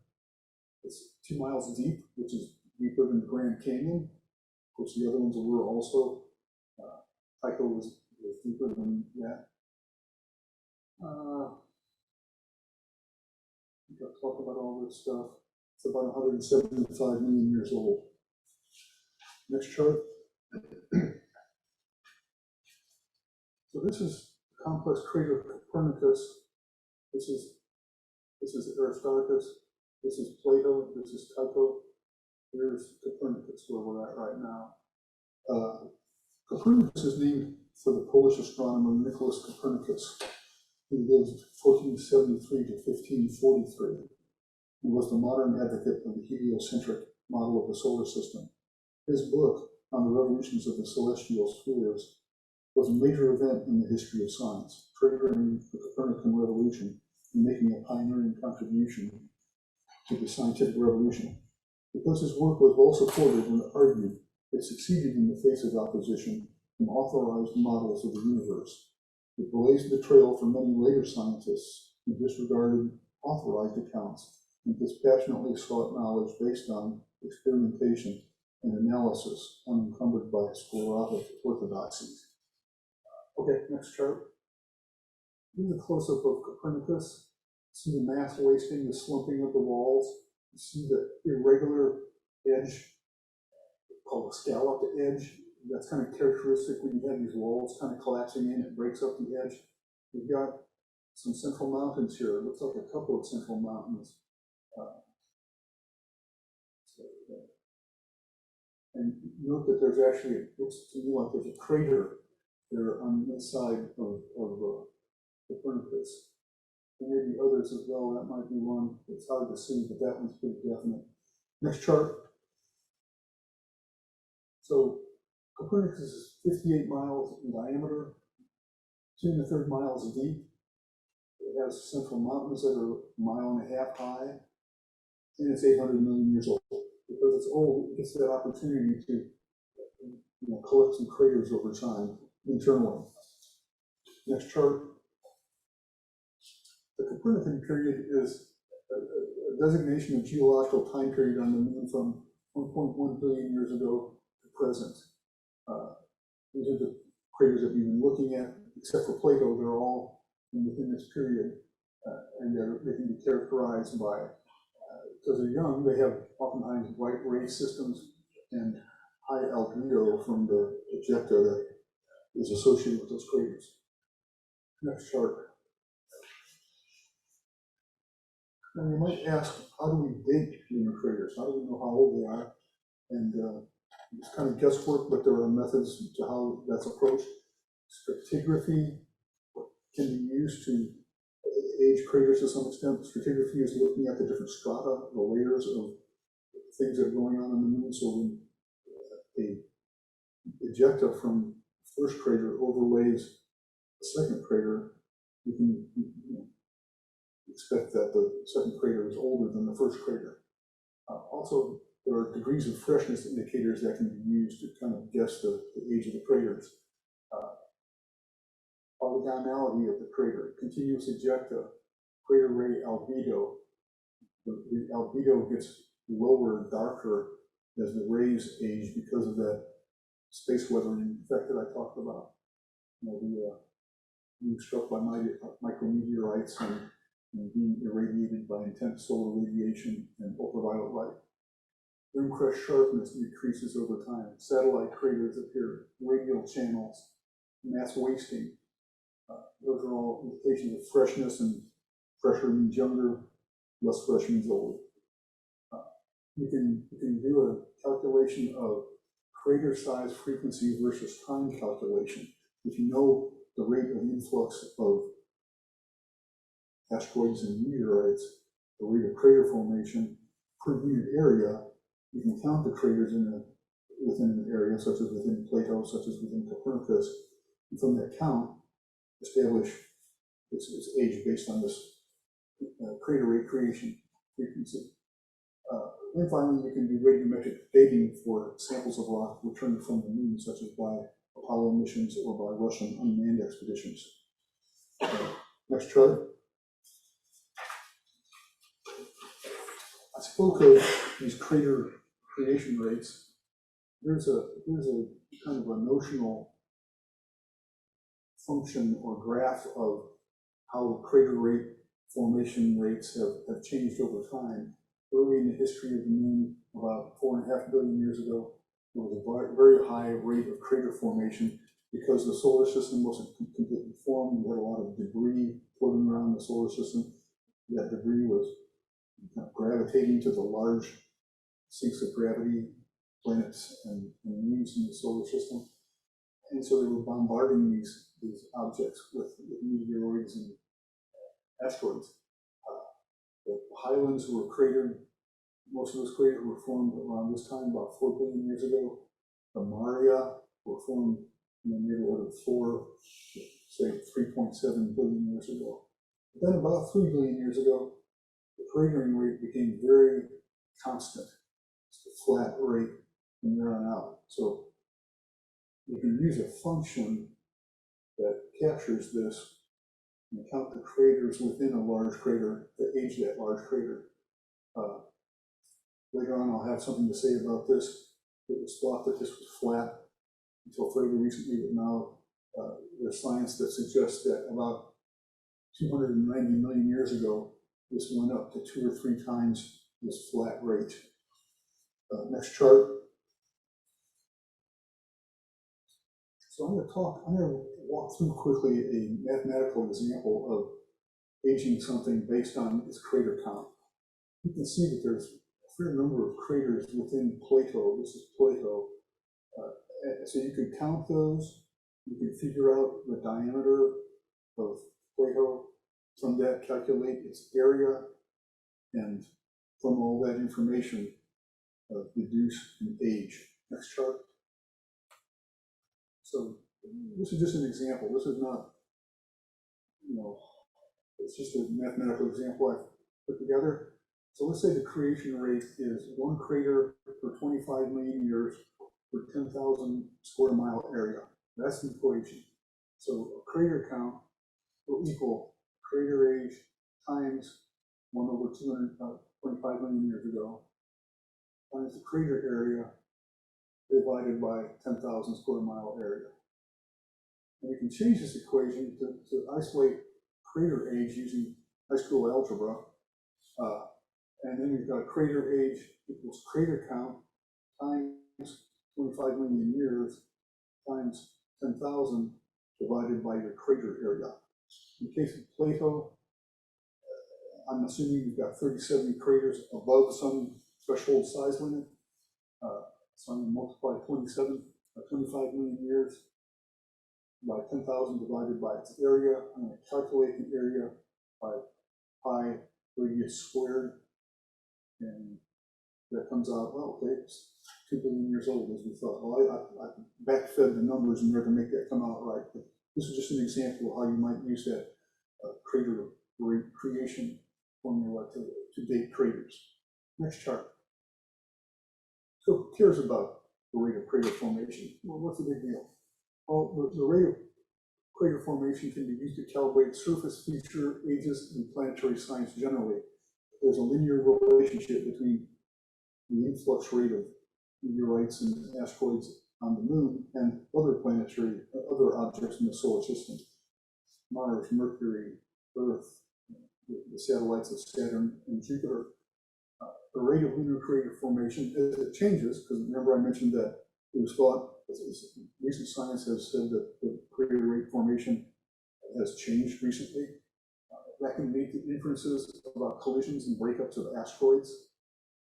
It's 2 miles deep, which is deeper than the Grand Canyon. Of course, the other ones were also. Taiko was deeper than that. I'll talk about all this stuff. It's about 175 million years old. Next chart. So this is the complex crater Copernicus. This is Aristarchus. This is Plato. This is Taiko. Here's Copernicus, where we're at right now. Copernicus is named for the Polish astronomer Nicholas Copernicus, who lived 1473 to 1543. and was the modern advocate of the heliocentric model of the solar system. His book on the revolutions of the celestial spheres was a major event in the history of science, triggering the Copernican revolution and making a pioneering contribution to the scientific revolution. Because his work was well supported and argued, it succeeded in the face of opposition from authorized models of the universe. It blazed the trail for many later scientists who disregarded authorized accounts and dispassionately sought knowledge based on experimentation and analysis unencumbered by sclerotic orthodoxies. Okay, next chart. Here's a close-up of Copernicus. See the mass wasting, the slumping of the walls. You see the irregular edge, called a scalloped edge. That's kind of characteristic when you have these walls kind of collapsing in, it breaks up the edge. We've got some central mountains here. It looks like a couple of central mountains. And note that there's actually, it looks to me like there's a crater there on this side of Copernicus. There may be others as well. That might be one. It's hard to see, but that one's pretty definite. Next chart. So Copernicus is 58 miles in diameter, 2 1/3 miles deep. It has central mountains that are 1.5 miles high, and it's 800 million years old. Because it's old, it gets that opportunity to collect some craters over time internally. Next chart. The Copernican period is a designation of geological time period on the moon from 1.1 billion years ago to present. These are the craters that we've been looking at, except for Plato. They're all within this period, and they can be characterized by, because they're young, they have oftentimes bright ray systems and high albedo from the ejecta that is associated with those craters. Next chart. Now you might ask, how do we date lunar craters? How do we know how old they are? And it's kind of guesswork, but there are methods to how that's approached. Stratigraphy can be used to age craters to some extent. Stratigraphy is looking at the different strata, the layers of things that are going on the moon. So when the ejecta from the first crater overlays the second crater, you can expect that the second crater is older than the first crater. Also, there are degrees of freshness indicators that can be used to kind of guess the age of the craters. Polygonality of the crater, continuous ejecta, crater ray albedo. The albedo gets lower, darker as the rays age because of that space weathering effect that I talked about. Being struck by micrometeorites and being irradiated by intense solar radiation and ultraviolet light. Rim crest sharpness decreases over time. Satellite craters appear, radial channels, mass wasting. Those are all indications of freshness, and fresher means younger, less fresh means older. You can do a calculation of crater size, frequency versus time calculation. If you know the rate of influx of asteroids and meteorites, the rate of crater formation per unit area, you can count the craters within an area, such as within Plato, such as within Copernicus, and from that count, establish its age based on this crater rate creation frequency. And finally, you can do radiometric dating for samples of rock returned from the moon, such as by Apollo missions or by Russian unmanned expeditions. Next chart. I spoke of these crater creation rates. Here's a kind of a notional function or graph of how crater rate formation rates have changed over time. Early in the history of the moon, about 4.5 billion years ago, there was a very high rate of crater formation because the solar system wasn't completely formed. We had a lot of debris floating around the solar system. That debris was kind of gravitating to the large sinks of gravity, planets and moons in the solar system. And so they were bombarding these objects with meteoroids and asteroids. The highlands were cratered. Most of those craters were formed around this time, about 4 billion years ago. The Maria were formed in the neighborhood of 3.7 billion years ago. Then about 3 billion years ago, the cratering rate became very constant. It's a flat rate from there on out. So you can use a function that captures this and count the craters within a large crater, the age of that large crater. Later on, I'll have something to say about this. It was thought that this was flat until fairly recently, but now there's science that suggests that about 290 million years ago, this went up to 2 or 3 times this flat rate. Next chart. So I'm going to walk through quickly a mathematical example of aging something based on its crater count. You can see that there's a fair number of craters within Plato. This is Plato. So you could count those. You can figure out the diameter of Plato. From that, calculate its area, and from all that information, deduce an age. Next chart. So this is just an example. This is not, it's just a mathematical example I've put together. So let's say the creation rate is 1 crater per 25 million years per 10,000 square mile area. That's the equation. So a crater count will equal crater age times 1 over 225 million years ago times the crater area divided by 10,000 square mile area. And we can change this equation to isolate crater age using high school algebra. And then we've got crater age equals crater count times 25 million years times 10,000 divided by your crater area. In the case of Plato, I'm assuming you've got 37 craters above some threshold size limit. So I'm going to multiply 25 million years by 10,000 divided by its area. I'm going to calculate the area by pi radius squared. And that comes out, well, okay, it's 2 billion years old, as we thought. Well, I backfed the numbers in there to make that come out right. But this is just an example of how you might use that crater rate creation formula to date craters. Next chart. So who cares about the rate of crater formation? Well, what's the big deal? Well, the rate of crater formation can be used to calibrate surface feature ages in planetary science generally. There's a linear relationship between the influx rate of meteorites and asteroids on the moon and other objects in the solar system. Mars, Mercury, Earth, the satellites of Saturn and Jupiter. The rate of lunar crater formation, as it changes, because remember I mentioned that it was thought, recent science has said that the crater rate formation has changed recently. That can lead to inferences about collisions and breakups of asteroids.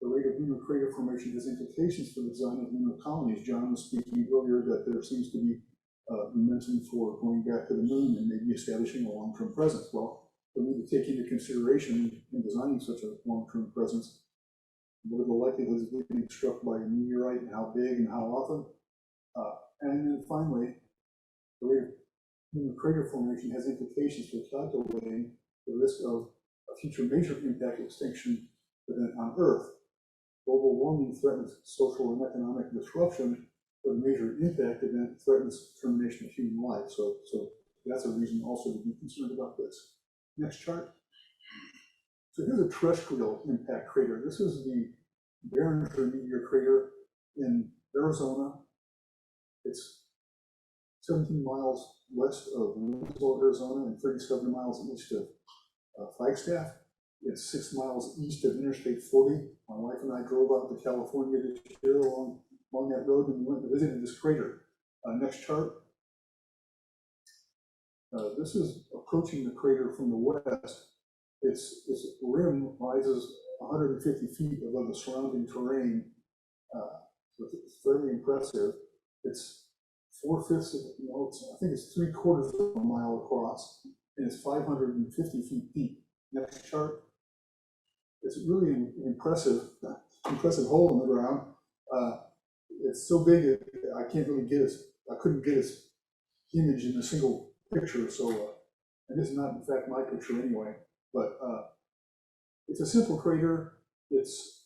The rate of lunar crater formation has implications for the design of lunar colonies. John was speaking earlier that there seems to be momentum for going back to the moon and maybe establishing a long-term presence. Well, we need to take into consideration in designing such a long-term presence what are the likelihoods of being struck by a meteorite and how big and how often. And then finally, the rate of lunar crater formation has implications for calculating the risk of a future major impact extinction event on Earth. Global warming threatens social and economic disruption, but a major impact event threatens termination of human life. So that's a reason also to be concerned about this. Next chart. So here's a terrestrial impact crater. This is the Behringer meteor crater in Arizona. It's 17 miles west of Winslow, Arizona, and 37 miles east of Flagstaff. It's 6 miles east of Interstate 40. My wife and I drove out to California this year along that road and we went and visited this crater. Next chart. This is approaching the crater from the west. Its rim rises 150 feet above the surrounding terrain. So it's fairly impressive. It's 4/5 of, I think it's 3/4 of a mile across, and it's 550 feet deep. Next chart. it's really an impressive hole in the ground. It's so big that I couldn't get its image in a single picture. So, and this is not in fact my picture anyway, but it's a simple crater. It has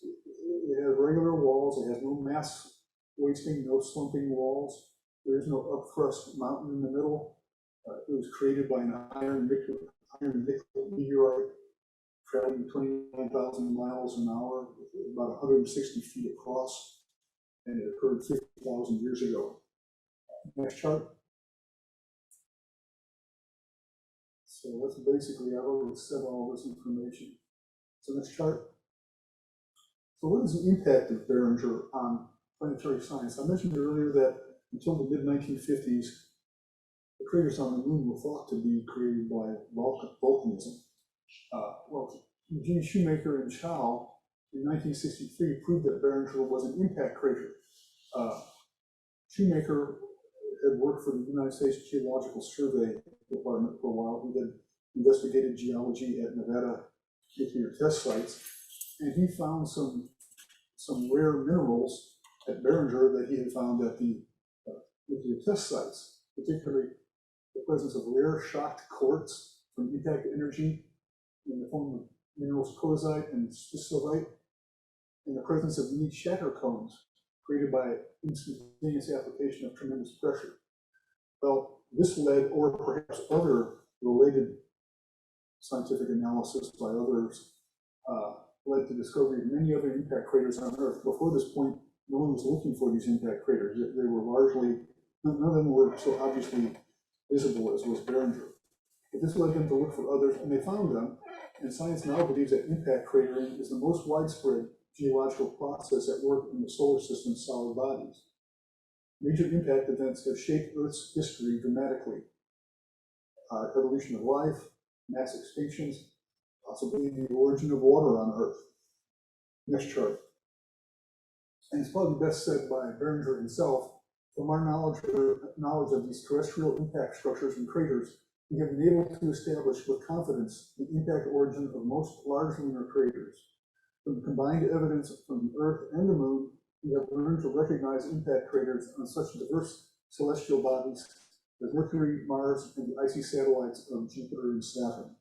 regular walls. It has no mass wasting, no slumping walls. There is no upthrust mountain in the middle. It was created by an iron nickel meteorite traveling 29,000 miles an hour, about 160 feet across, and it occurred 50,000 years ago. Next chart. So that's basically, I've already said all this information. So next chart. So what is the impact of Behringer on planetary science? I mentioned earlier that until the mid-1950s, the craters on the moon were thought to be created by volcanism. Well, Eugene Shoemaker and Chow in 1963 proved that Behringer was an impact crater. Shoemaker had worked for the United States Geological Survey Department for a while. He had investigated geology at Nevada nuclear test sites, and he found some rare minerals at Behringer that he had found at the nuclear test sites, particularly the presence of rare shocked quartz from impact energy in the form of minerals coesite and spisovite, and the presence of unique shatter cones created by instantaneous application of tremendous pressure. Well, this led, or perhaps other related scientific analysis by others, led to the discovery of many other impact craters on Earth. Before this point, no one was looking for these impact craters. They were largely, none of them were so obviously visible as was Behringer. But this led them to look for others, and they found them. And science now believes that impact cratering is the most widespread geological process at work in the solar system's solid bodies. Major impact events have shaped Earth's history dramatically. Evolution of life, mass extinctions, possibly the origin of water on Earth. Next chart. And it's probably best said by Behringer himself, from our knowledge of these terrestrial impact structures and craters, we have been able to establish with confidence the impact origin of most large lunar craters. From the combined evidence from the Earth and the Moon, we have learned to recognize impact craters on such diverse celestial bodies as Mercury, Mars, and the icy satellites of Jupiter and Saturn.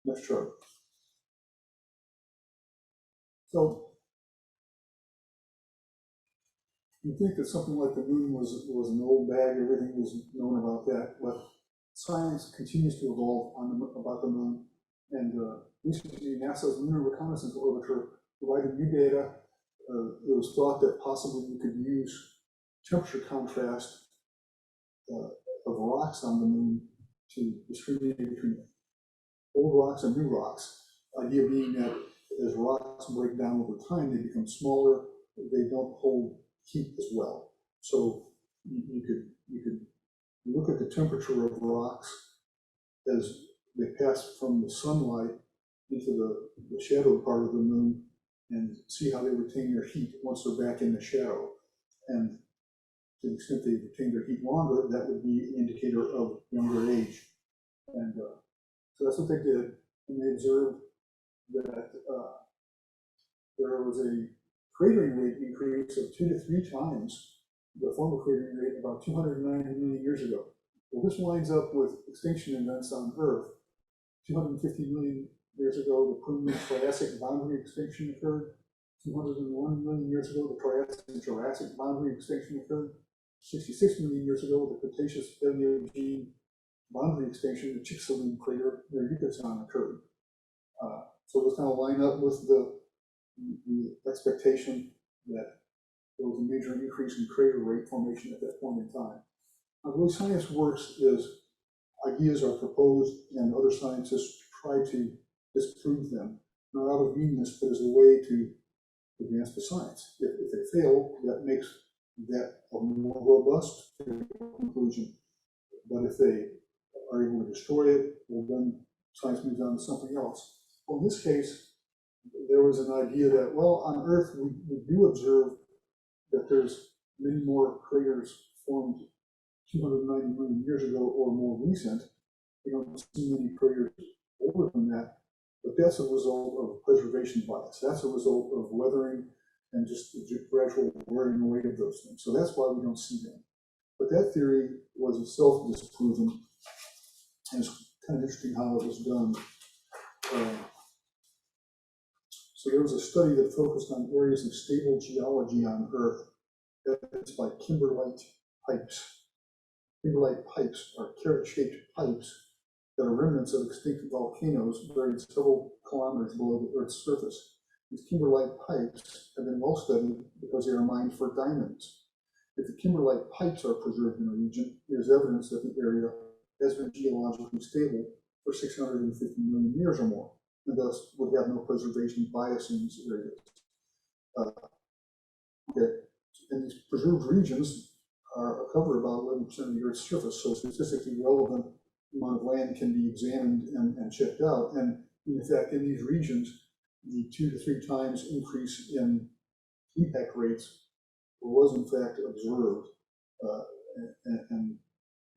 Next chart. So, you think that something like the moon was an old bag, everything was known about that, but science continues to evolve about the moon, and recently NASA's Lunar Reconnaissance Orbiter provided new data. It was thought that possibly we could use temperature contrast of rocks on the moon to discriminate between old rocks and new rocks. Idea being that as rocks break down over time, they become smaller, they don't hold heat as well. So you could look at the temperature of rocks as they pass from the sunlight into the shadowed part of the moon and see how they retain their heat once they're back in the shadow. And to the extent they retain their heat longer, that would be an indicator of younger age. And so that's what they did. And they observed that there was a cratering rate increase of 2 to 3 times the former cratering rate about 290 million years ago. Well, this lines up with extinction events on Earth. 250 million years ago, the Permian-Triassic boundary extinction occurred. 201 million years ago, the Triassic and Jurassic boundary extinction occurred. 66 million years ago, the Cretaceous-Paleogene boundary extinction, the Chicxulub crater near Yucatan occurred. So those kind of line up with the expectation that there was a major increase in crater rate formation at that point in time. Now, the way science works is ideas are proposed and other scientists try to disprove them, not out of meanness, but as a way to advance the science. If they fail, that makes that a more robust conclusion. But if they are able to destroy it, well, then science moves on to something else. Well, in this case, there was an idea that, well, on Earth, we do observe that there's many more craters formed 290 million years ago or more recent. We don't see many craters older than that. But that's a result of preservation bias. That's a result of weathering and just the gradual wearing away of those things. So that's why we don't see them. But that theory was itself disproven, and it's kind of interesting how it was done. So there was a study that focused on areas of stable geology on Earth. That's by kimberlite pipes. Kimberlite pipes are carrot-shaped pipes that are remnants of extinct volcanoes buried several kilometers below the Earth's surface. These kimberlite pipes have been well studied because they are mined for diamonds. If the kimberlite pipes are preserved in a region, there's evidence that the area has been geologically stable for 650 million years or more, and thus would have no preservation bias in these areas. And these preserved regions cover about 11% of the Earth's surface, so statistically relevant amount of land can be examined and checked out. And in fact, in these regions, the 2 to 3 times increase in impact rates was in fact observed,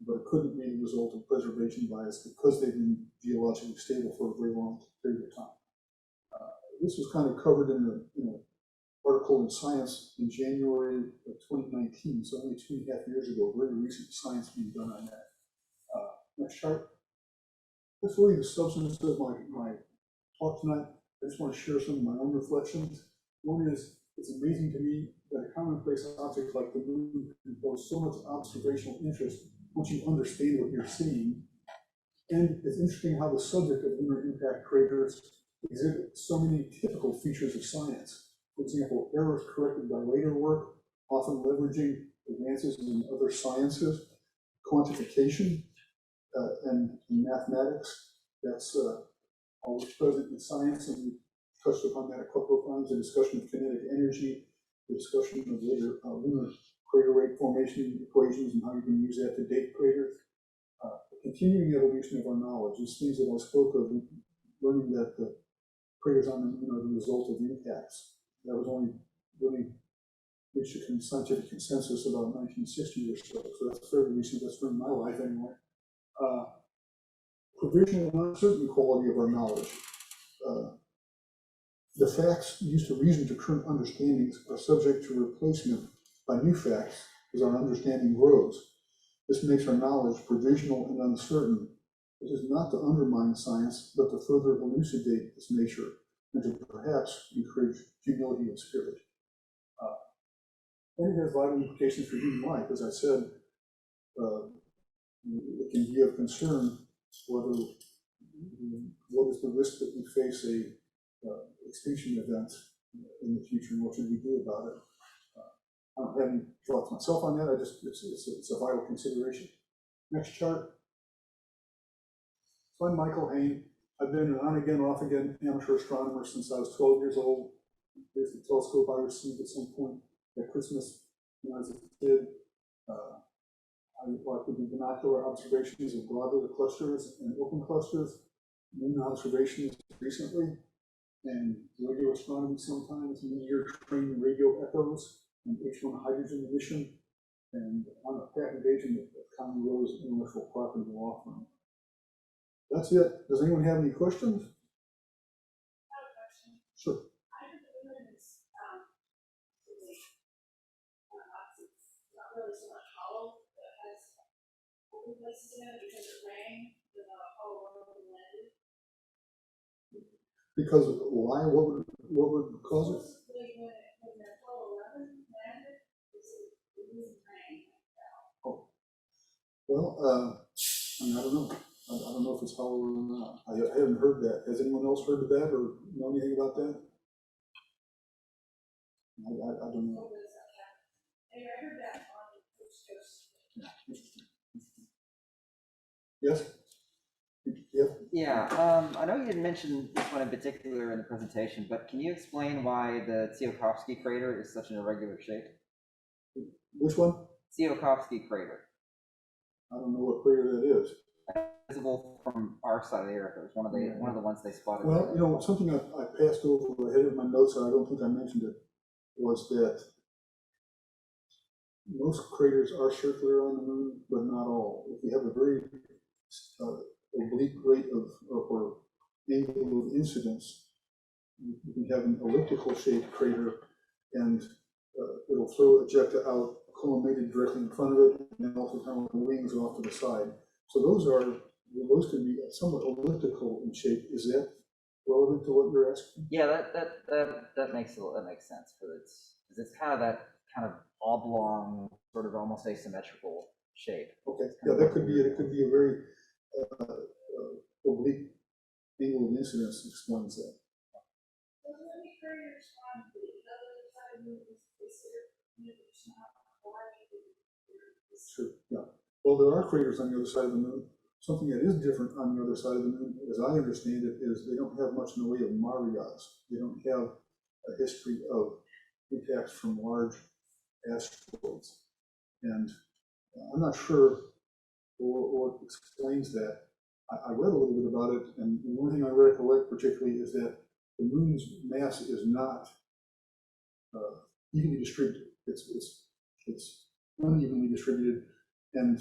but it couldn't be the result of preservation bias because they've been geologically stable for a very long period of time. This was kind of covered in an article in Science in January of 2019, so only 2.5 years ago. Very recent science being done on that. Next chart. That's really the substance of my talk tonight. I just want to share some of my own reflections. One is, it's amazing to me that a commonplace object like the moon can pose so much observational interest once you understand what you're seeing. And it's interesting how the subject of lunar impact craters exhibits so many typical features of science. For example, errors corrected by later work, often leveraging advances in other sciences, quantification, and mathematics. That's always present in science, and we touched upon that a couple of times. The discussion of kinetic energy, the discussion of later lunar crater rate formation equations and how you can use that to date craters. The continuing evolution of our knowledge, these things that I spoke of, learning that the craters on the moon are the result of impacts. That was only really reached a scientific consensus about 1960 or so. So that's fairly recent. That's during my life anyway. Provisional and uncertain quality of our knowledge. The facts used to reason to current understandings are subject to replacement by new facts as our understanding grows. This makes our knowledge provisional and uncertain. This is not to undermine science, but to further elucidate its nature and to perhaps encourage humility of spirit. And it has vital implications for human life. As I said, it can be of concern whether what is the risk that we face a extinction event in the future, and what should we do about it? I don't have any thoughts myself on that. It's a vital consideration. Next chart. So I'm Michael Hann. I've been an on-again, off-again amateur astronomer since I was 12 years old. There's the telescope I received at some point at Christmas when I was a kid. I would do binocular observations of globular clusters and open clusters, moon observations recently, and radio astronomy sometimes, meteor train radio echoes, and H1 hydrogen emission, and on a patent agent of Common Rose intellectual property law firm. That's it. Does anyone have any questions? I have a question. Sure. I heard that the moon is really, it's not really so much hollow, but it has open places in it because it rained, the hollow world landed. Because why? What would cause it? Supposedly when the Apollo 11 landed, it was rain. Oh. Well, I mean, I don't know. I don't know if it's hollow or not. I haven't heard that. Has anyone else heard of that or know anything about that? I don't know. Anyway, I heard that on the Coast Coast. Yes? Yep. Yeah, I know you didn't mention this one in particular in the presentation, but can you explain why the Tzeokovsky Crater is such an irregular shape? Which one? Tzeokovsky Crater. I don't know what crater that is. Visible from our side of the Earth. It was one of the ones they spotted. Well, you know, something I passed over ahead of my notes, and I don't think I mentioned it, was that most craters are circular on the moon, but not all. If you have a very oblique rate of, or angle of incidence, you can have an elliptical shaped crater, and it'll throw ejecta out collimated directly in front of it, and also kind of like the wings off to the side. So those can be somewhat elliptical in shape. Is that relevant to what you're asking? Yeah, that makes sense, because it's kind of that kind of oblong, sort of almost asymmetrical shape. Okay, yeah, that could be it. It could be a very oblique angle of incidence explains that. So let me craters on the other side of the moon is there, it's not why it's Sure, yeah. Well, there are craters on the other side of the moon. Something that is different on the other side of the moon, as I understand it, is they don't have much in the way of marias. They don't have a history of impacts from large asteroids. And I'm not sure what explains that. I read a little bit about it, and the one thing I recollect particularly is that the moon's mass is not evenly distributed. It's unevenly distributed, and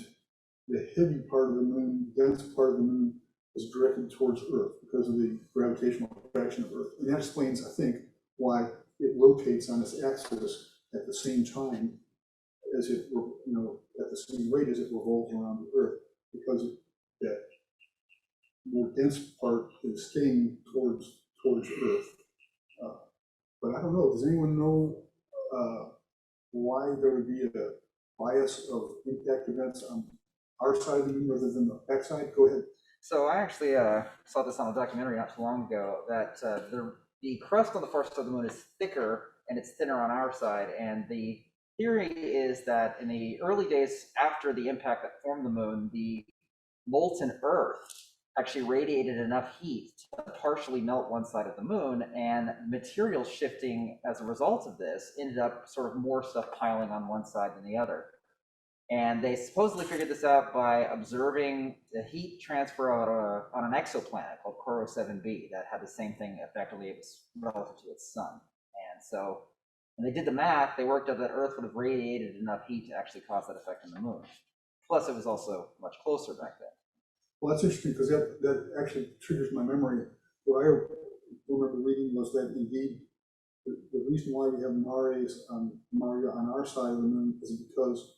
the heavy part of the moon, dense part of the moon, is directed towards Earth because of the gravitational attraction of Earth. And that explains, I think, why it rotates on its axis at the same time as it, at the same rate as it revolves around the Earth, because that more dense part is staying towards Earth. But I don't know. Does anyone know why there would be a bias of impact events on our side of the moon rather than the backside? Go ahead. So I actually saw this on a documentary not too long ago, that the crust on the far side of the moon is thicker and it's thinner on our side. And the theory is that in the early days after the impact that formed the moon, the molten Earth actually radiated enough heat to partially melt one side of the moon, and material shifting as a result of this ended up sort of more stuff piling on one side than the other. And they supposedly figured this out by observing the heat transfer on an exoplanet called Coro 7b that had the same thing effectively. It was relative to its sun. And so when they did the math, they worked out that Earth would have radiated enough heat to actually cause that effect on the moon. Plus, it was also much closer back then. Well, that's interesting because that actually triggers my memory. What I remember reading was that indeed the reason why we have Maria on our side of the moon is because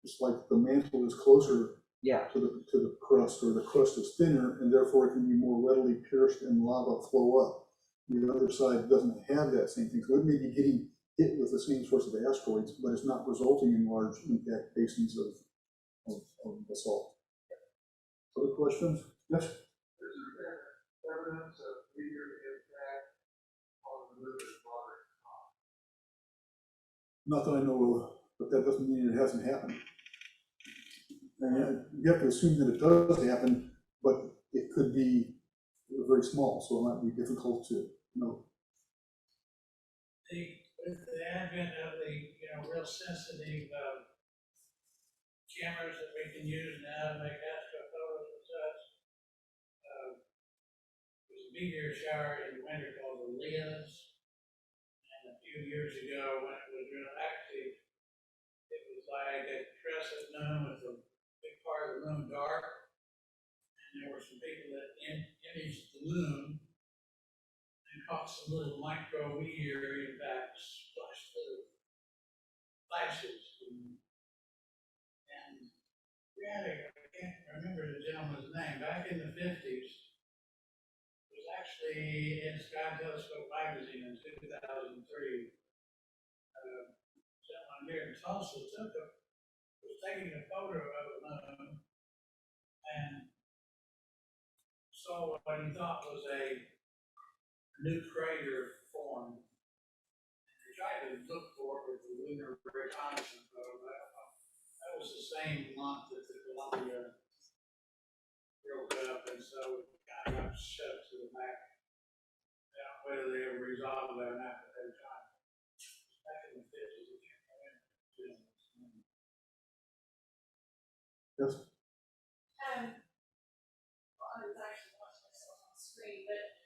it's like the mantle is closer to the crust, or the crust is thinner, and therefore it can be more readily pierced and lava flow up. The other side doesn't have that same thing, so it may be getting hit with the same sorts of asteroids, but it's not resulting in large impact basins of basalt. Other questions? Yes? Is there evidence of meteor impact on the moon as moderate? Not that I know of, but that doesn't mean it hasn't happened. And you have to assume that it does happen, but it could be very small, so it might be difficult to know. With the advent of the real sensitive cameras that we can use now to make astrophotos and such, there's a meteor shower in the winter called the Leos. And a few years ago, when it was real active, it was like a crescent moon with a big part of the moon dark. And there were some people that imaged the moon and caught some little micro meteor impacts, flashes. And I can't remember the gentleman's name, back in the 50s, it was actually in Sky Telescope magazine in 2003. Someone here in Tulsa was taking a photo of the moon and saw what he thought was a new crater formed. He tried to look for it with the lunar reconnaissance photo. That was the same month that the Columbia broke up, and so it kind of got shoved to the back. I don't know whether they ever resolved that or not, but they were trying. Back in the 50s, it came in. Yes? well, I was actually watching myself on the screen, but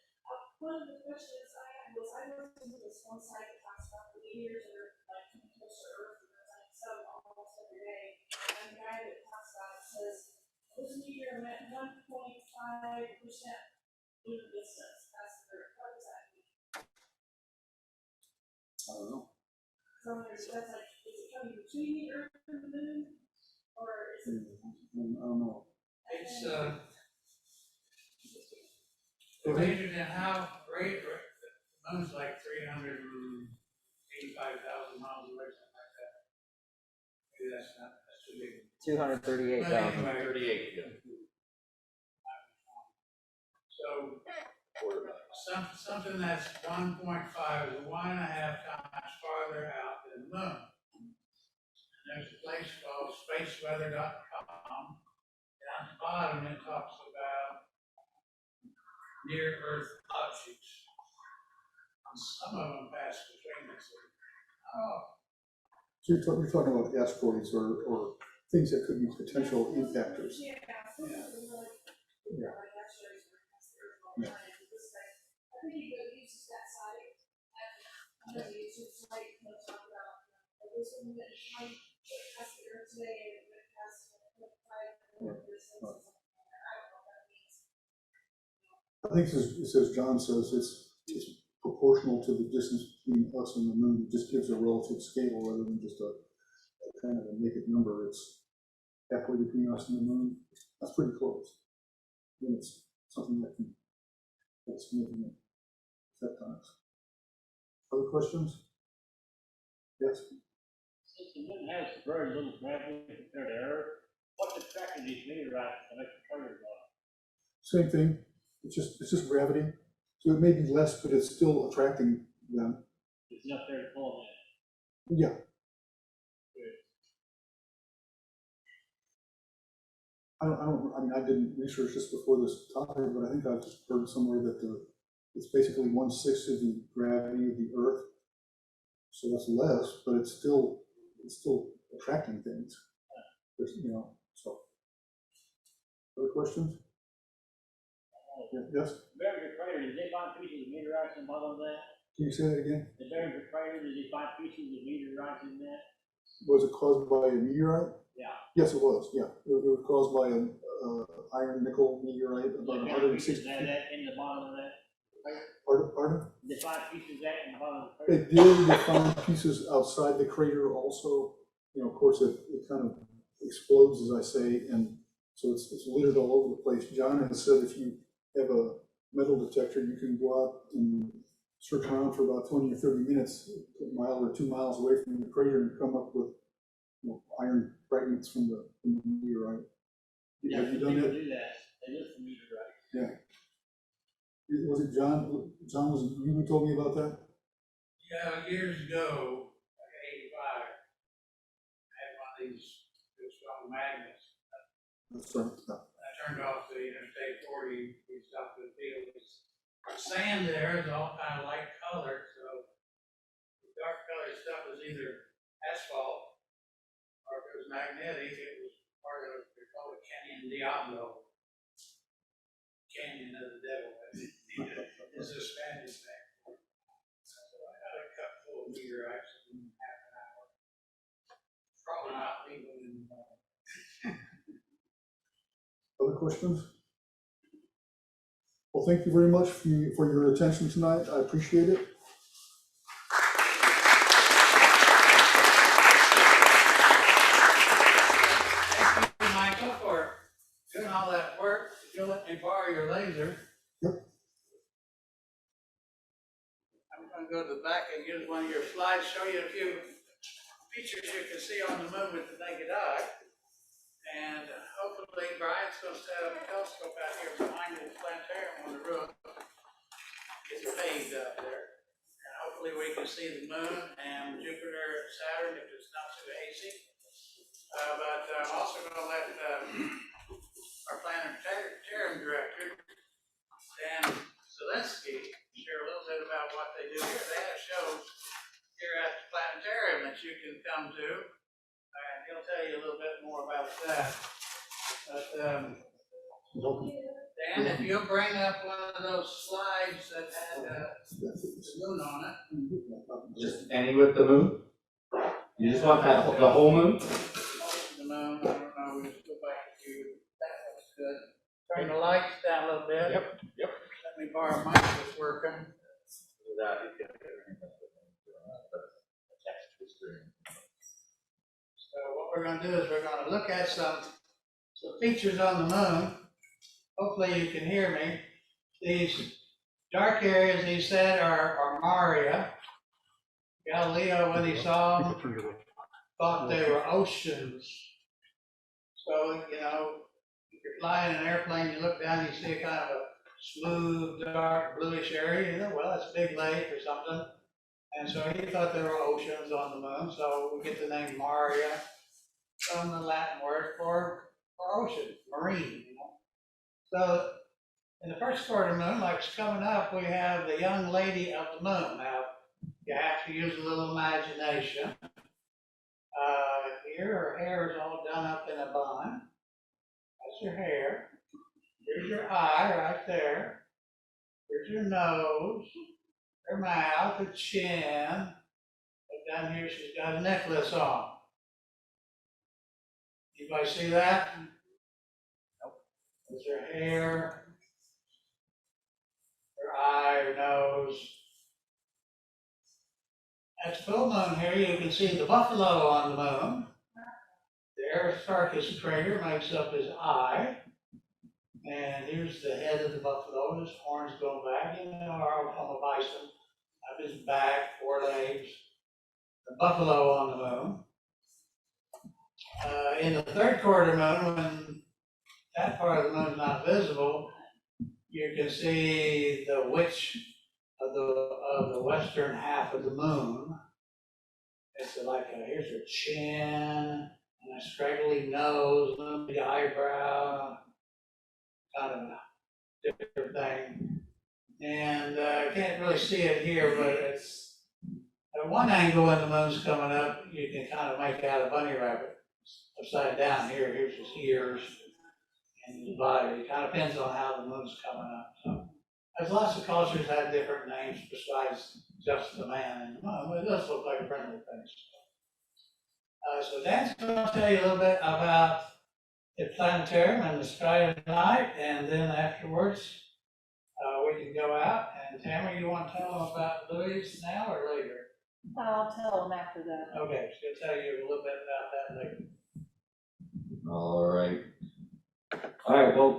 one of the questions I had was, I looked into this one site that talks about the meteors that are like coming close to Earth, and there's like some almost every day. And the guy that talks about it says, this meteor met 1.5 lunar distance past the Earth? What does that mean? I don't know. So that's like, is it coming between the Earth and the Moon, or is it? I don't know. It's, measured in how great, the moon's like 385,000 miles away, something like that. Maybe that's too big. 238,000. But anyway, 38, yeah. So, something that's 1.5 is 1.5 times farther out than the moon. And there's a place called spaceweather.com. Down at the bottom, it talks about near-Earth objects. And some of them pass between us. So you're talking about asteroids or things that could be potential impactors. Yeah. Yeah. Yeah. I think he uses that site, and he uses like, talk about, this one that might pass the Earth today, and it might pass the 5 distance. I don't know what that means. I think it says, John says it's proportional to the distance between us and the moon. It just gives a relative scale rather than just a kind of a naked number. It's halfway between us and the moon. That's pretty close. And it's something that's significant at times. Other questions? Yes? Since the moon has very little gravity compared to Earth, what's attracting these meteorites to make the craters go? Same thing. It's just gravity. So it may be less, but it's still attracting them. It's enough there to pull them in. Yeah. I mean, I didn't research this before this topic, but I think I've just heard somewhere that it's basically 1/6 of the gravity of the Earth. So that's less, but it's still attracting things. There's, so. Other questions? Yes? Behringer Crater, did they find pieces of meteorites in the bottom of that? Can you say that again? The Behringer Crater, did they find pieces of meteorites in that? Was it caused by a meteorite? Yeah. Yes, it was, yeah. It was caused by an iron nickel meteorite about They found 160 pieces of feet. that in the bottom of that? Pardon? Did they find pieces of that in the bottom of the They crater? did, they found pieces outside the crater also. Of course, it kind of explodes, as I say, and so it's littered all over the place. John has said if you have a metal detector, you can go out and search around for about 20 or 30 minutes, a mile or 2 miles away from the crater and come up with iron fragments from the meteorite. Yeah, Have you done people that? do that. They look for meteorites. Yeah. Was it John? John, was it you who told me about that? Yeah, years ago, like 85, I had one of these strong magnets. That's right. I turned off the Interstate 40, we stopped at the field. The sand there is all kind of light colored, so the dark colored stuff was either asphalt or if it was magnetic, it was part of, they call it Canyon Diablo. Canyon of the Devil. It's a Spanish thing. So I got a cup full of meteorites in half an hour. Probably not legal anymore. Other questions? Well, thank you very much for your attention tonight. I appreciate it. Thank you, Michael, for doing all that work. If you'll let me borrow your laser. Yep. I'm going to go to the back and use one of your slides, show you a few features you can see on the moon with the naked eye. And hopefully Brian's going to set up a telescope out here behind the planetarium on the roof. It's paved up there. And hopefully we can see the moon and Jupiter and Saturn if it's not too hazy. But I'm also going to let our planetarium director, Dan Zelinsky, share a little bit about what they do here. They have shows here at the planetarium that you can come to. And he'll tell you a little bit more about that. But, Dan, if you'll bring up one of those slides that had the moon on it. Just any with the moon? You just want that, the whole moon? The moon, I don't know, we just go back to you. That looks good. Turn the lights down a little bit? Yep. Let me borrow mine, it's working. So what we're gonna do is we're gonna look at some features on the moon. Hopefully you can hear me. These dark areas, he said, are Maria. Galileo, when he saw them, thought they were oceans. So, you know, if you're flying an airplane, you look down, you see a kind of a smooth, dark, bluish area, you know, well, that's a big lake or something. And so he thought there were oceans on the moon, so we get the name Maria from the Latin word for ocean, marine, you know. So in the first quarter moon, like it's coming up, we have the young lady of the moon. Now, you have to use a little imagination. Here, her hair is all done up in a bun. That's her hair. Here's your eye right there. Here's your nose, her mouth, her chin. But down here, she's got a necklace on. Anybody see that? Nope. There's her hair, her eye, her nose. At full moon here, you can see the buffalo on the moon. The Aristarchus Crater makes up his eye. And here's the head of the buffalo, his horns go back, you know, or from a bison, up his back, 4 legs. The buffalo on the moon. In the third quarter moon, when that part of the moon is not visible, you can see the witch of the western half of the moon. It's like here's her chin and a straggly nose, a big eyebrow, kind of a different thing. And I can't really see it here, but it's at one angle when the moon's coming up, you can kind of make out a bunny rabbit upside down here. Here's his ears and his body. It kind of depends on how the moon's coming up. So there's lots of cultures that have different names besides just the man and the moon, but it does look like a friendly thing. So Dan's going to tell you a little bit about the planetarium and the sky at night, and then afterwards we can go out. And Tamara, you want to tell them about Louis now or later? I'll tell them after that. Okay, she'll tell you a little bit about that later. All right, well,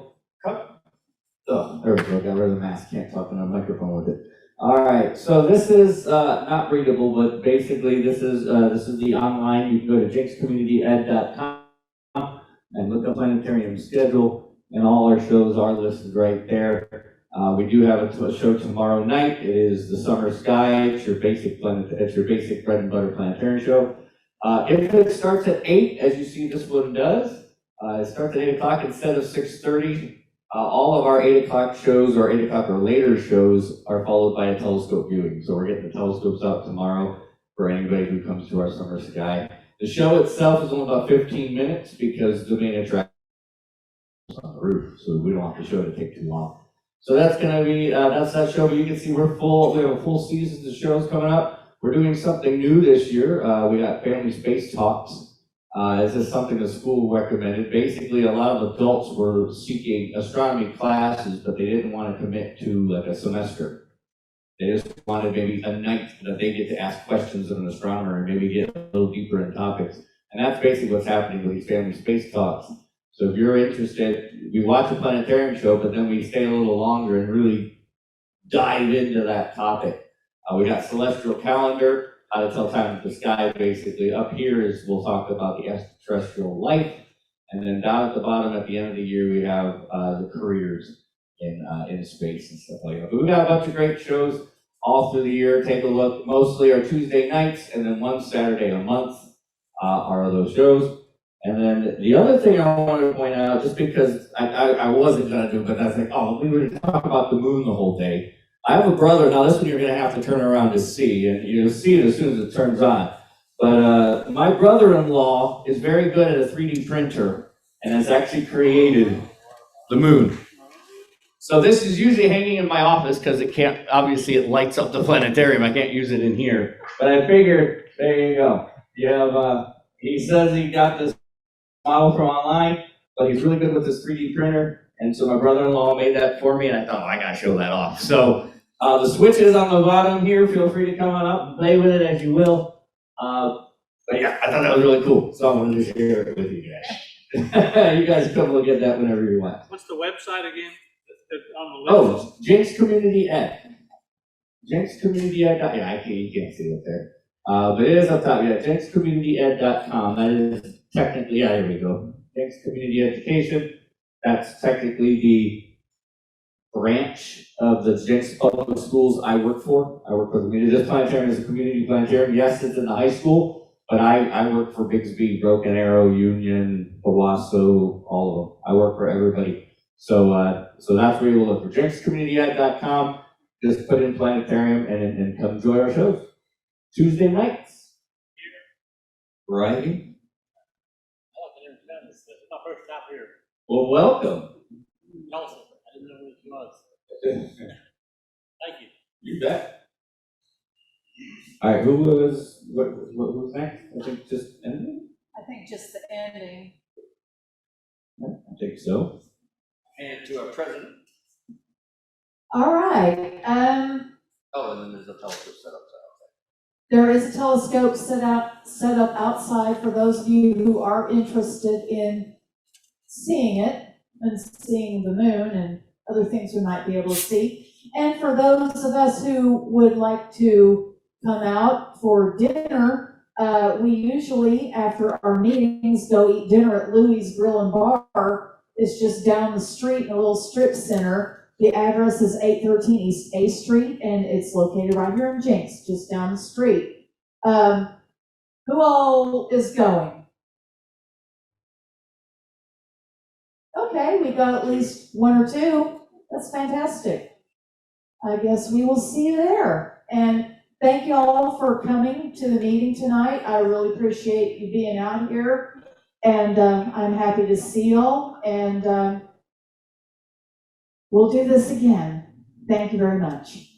oh, there we go, got rid of the mask, can't talk on a microphone with it. All right, so this is not readable, but basically this is the online. You can go to jinxcommunityed.com and look up planetarium schedule, and all our shows are listed right there. We do have a show tomorrow night. It is the Summer Sky. It's your basic bread and butter planetarium show. If it starts at 8, as you see this one does, it starts at 8 o'clock instead of 6:30. All of our 8 o'clock shows or 8 o'clock or later shows are followed by a telescope viewing. So we're getting the telescopes out tomorrow for anybody who comes to our Summer Sky. The show itself is only about 15 minutes because the main attraction is on the roof, so we don't want the show to take too long. So that's going to be, that's that show, but you can see we're full. We have a full season of shows coming up. We're doing something new this year. We got family space talks. This is something the school recommended. Basically, a lot of adults were seeking astronomy classes, but they didn't want to commit to like a semester. They just wanted maybe a night that they get to ask questions of an astronomer and maybe get a little deeper in topics. And that's basically what's happening with these family space talks. So if you're interested, we watch a planetarium show, but then we stay a little longer and really dive into that topic. We got celestial calendar, how to tell time in the sky, basically. Up here is, we'll talk about the extraterrestrial life. And then down at the bottom, at the end of the year, we have the careers in space and stuff like that. But we've got a bunch of great shows all through the year. Take a look. Mostly are Tuesday nights, and then one Saturday a month are those shows. And then the other thing I wanted to point out, just because I wasn't going to do it, but I was like, oh, we were going to talk about the moon the whole day. I have a brother, now this one you're going to have to turn around to see, and you'll see it as soon as it turns on. But my brother-in-law is very good at a 3D printer and has actually created the moon. So this is usually hanging in my office because it can't, obviously it lights up the planetarium. I can't use it in here. But I figured, there you go. You have, he says he got this model from online, but he's really good with this 3D printer. And so my brother-in-law made that for me, and I thought, oh, I gotta show that off. So the switch is on the bottom here. Feel free to come on up and play with it as you will. But yeah, I thought that was really cool, so I wanted to share it with you guys. You guys come look at that whenever you want. What's the website again? On the list? Oh, Jenks Community Ed. Jenks Community Ed. Yeah, you can't see it there. But it is up top, yeah, jenkscommunityed.com. That is technically, yeah, there we go. Jenks Community Education. That's technically the branch of the Jenks Public Schools I work for. I work for the community. This planetarium is a community planetarium. Yes, it's in the high school, but I work for Bixby, Broken Arrow, Union, Owasso, all of them. I work for everybody. So so that's where you will look for jenkscommunityed.com. Just put in planetarium and come enjoy our shows. Tuesday nights. Right? This is my first time here. Well, welcome. Tulsa. I didn't know who it was. Thank you. You bet. All right, who's next? I think just ending? I think just the ending. I think so. And to our president. All right, Oh, and then there's a telescope set up. there is a telescope set up outside for those of you who are interested in seeing it and seeing the moon and other things we might be able to see. And for those of us who would like to come out for dinner, we usually, after our meetings, go eat dinner at Louie's Grill and Bar. It's just down the street in a little strip center. The address is 813 East A Street, and it's located right here in Jenks, just down the street. Who all is going? Okay, we got at least one or two. That's fantastic. I guess we will see you there. And thank you all for coming to the meeting tonight. I really appreciate you being out here. And I'm happy to see you all. And we'll do this again. Thank you very much.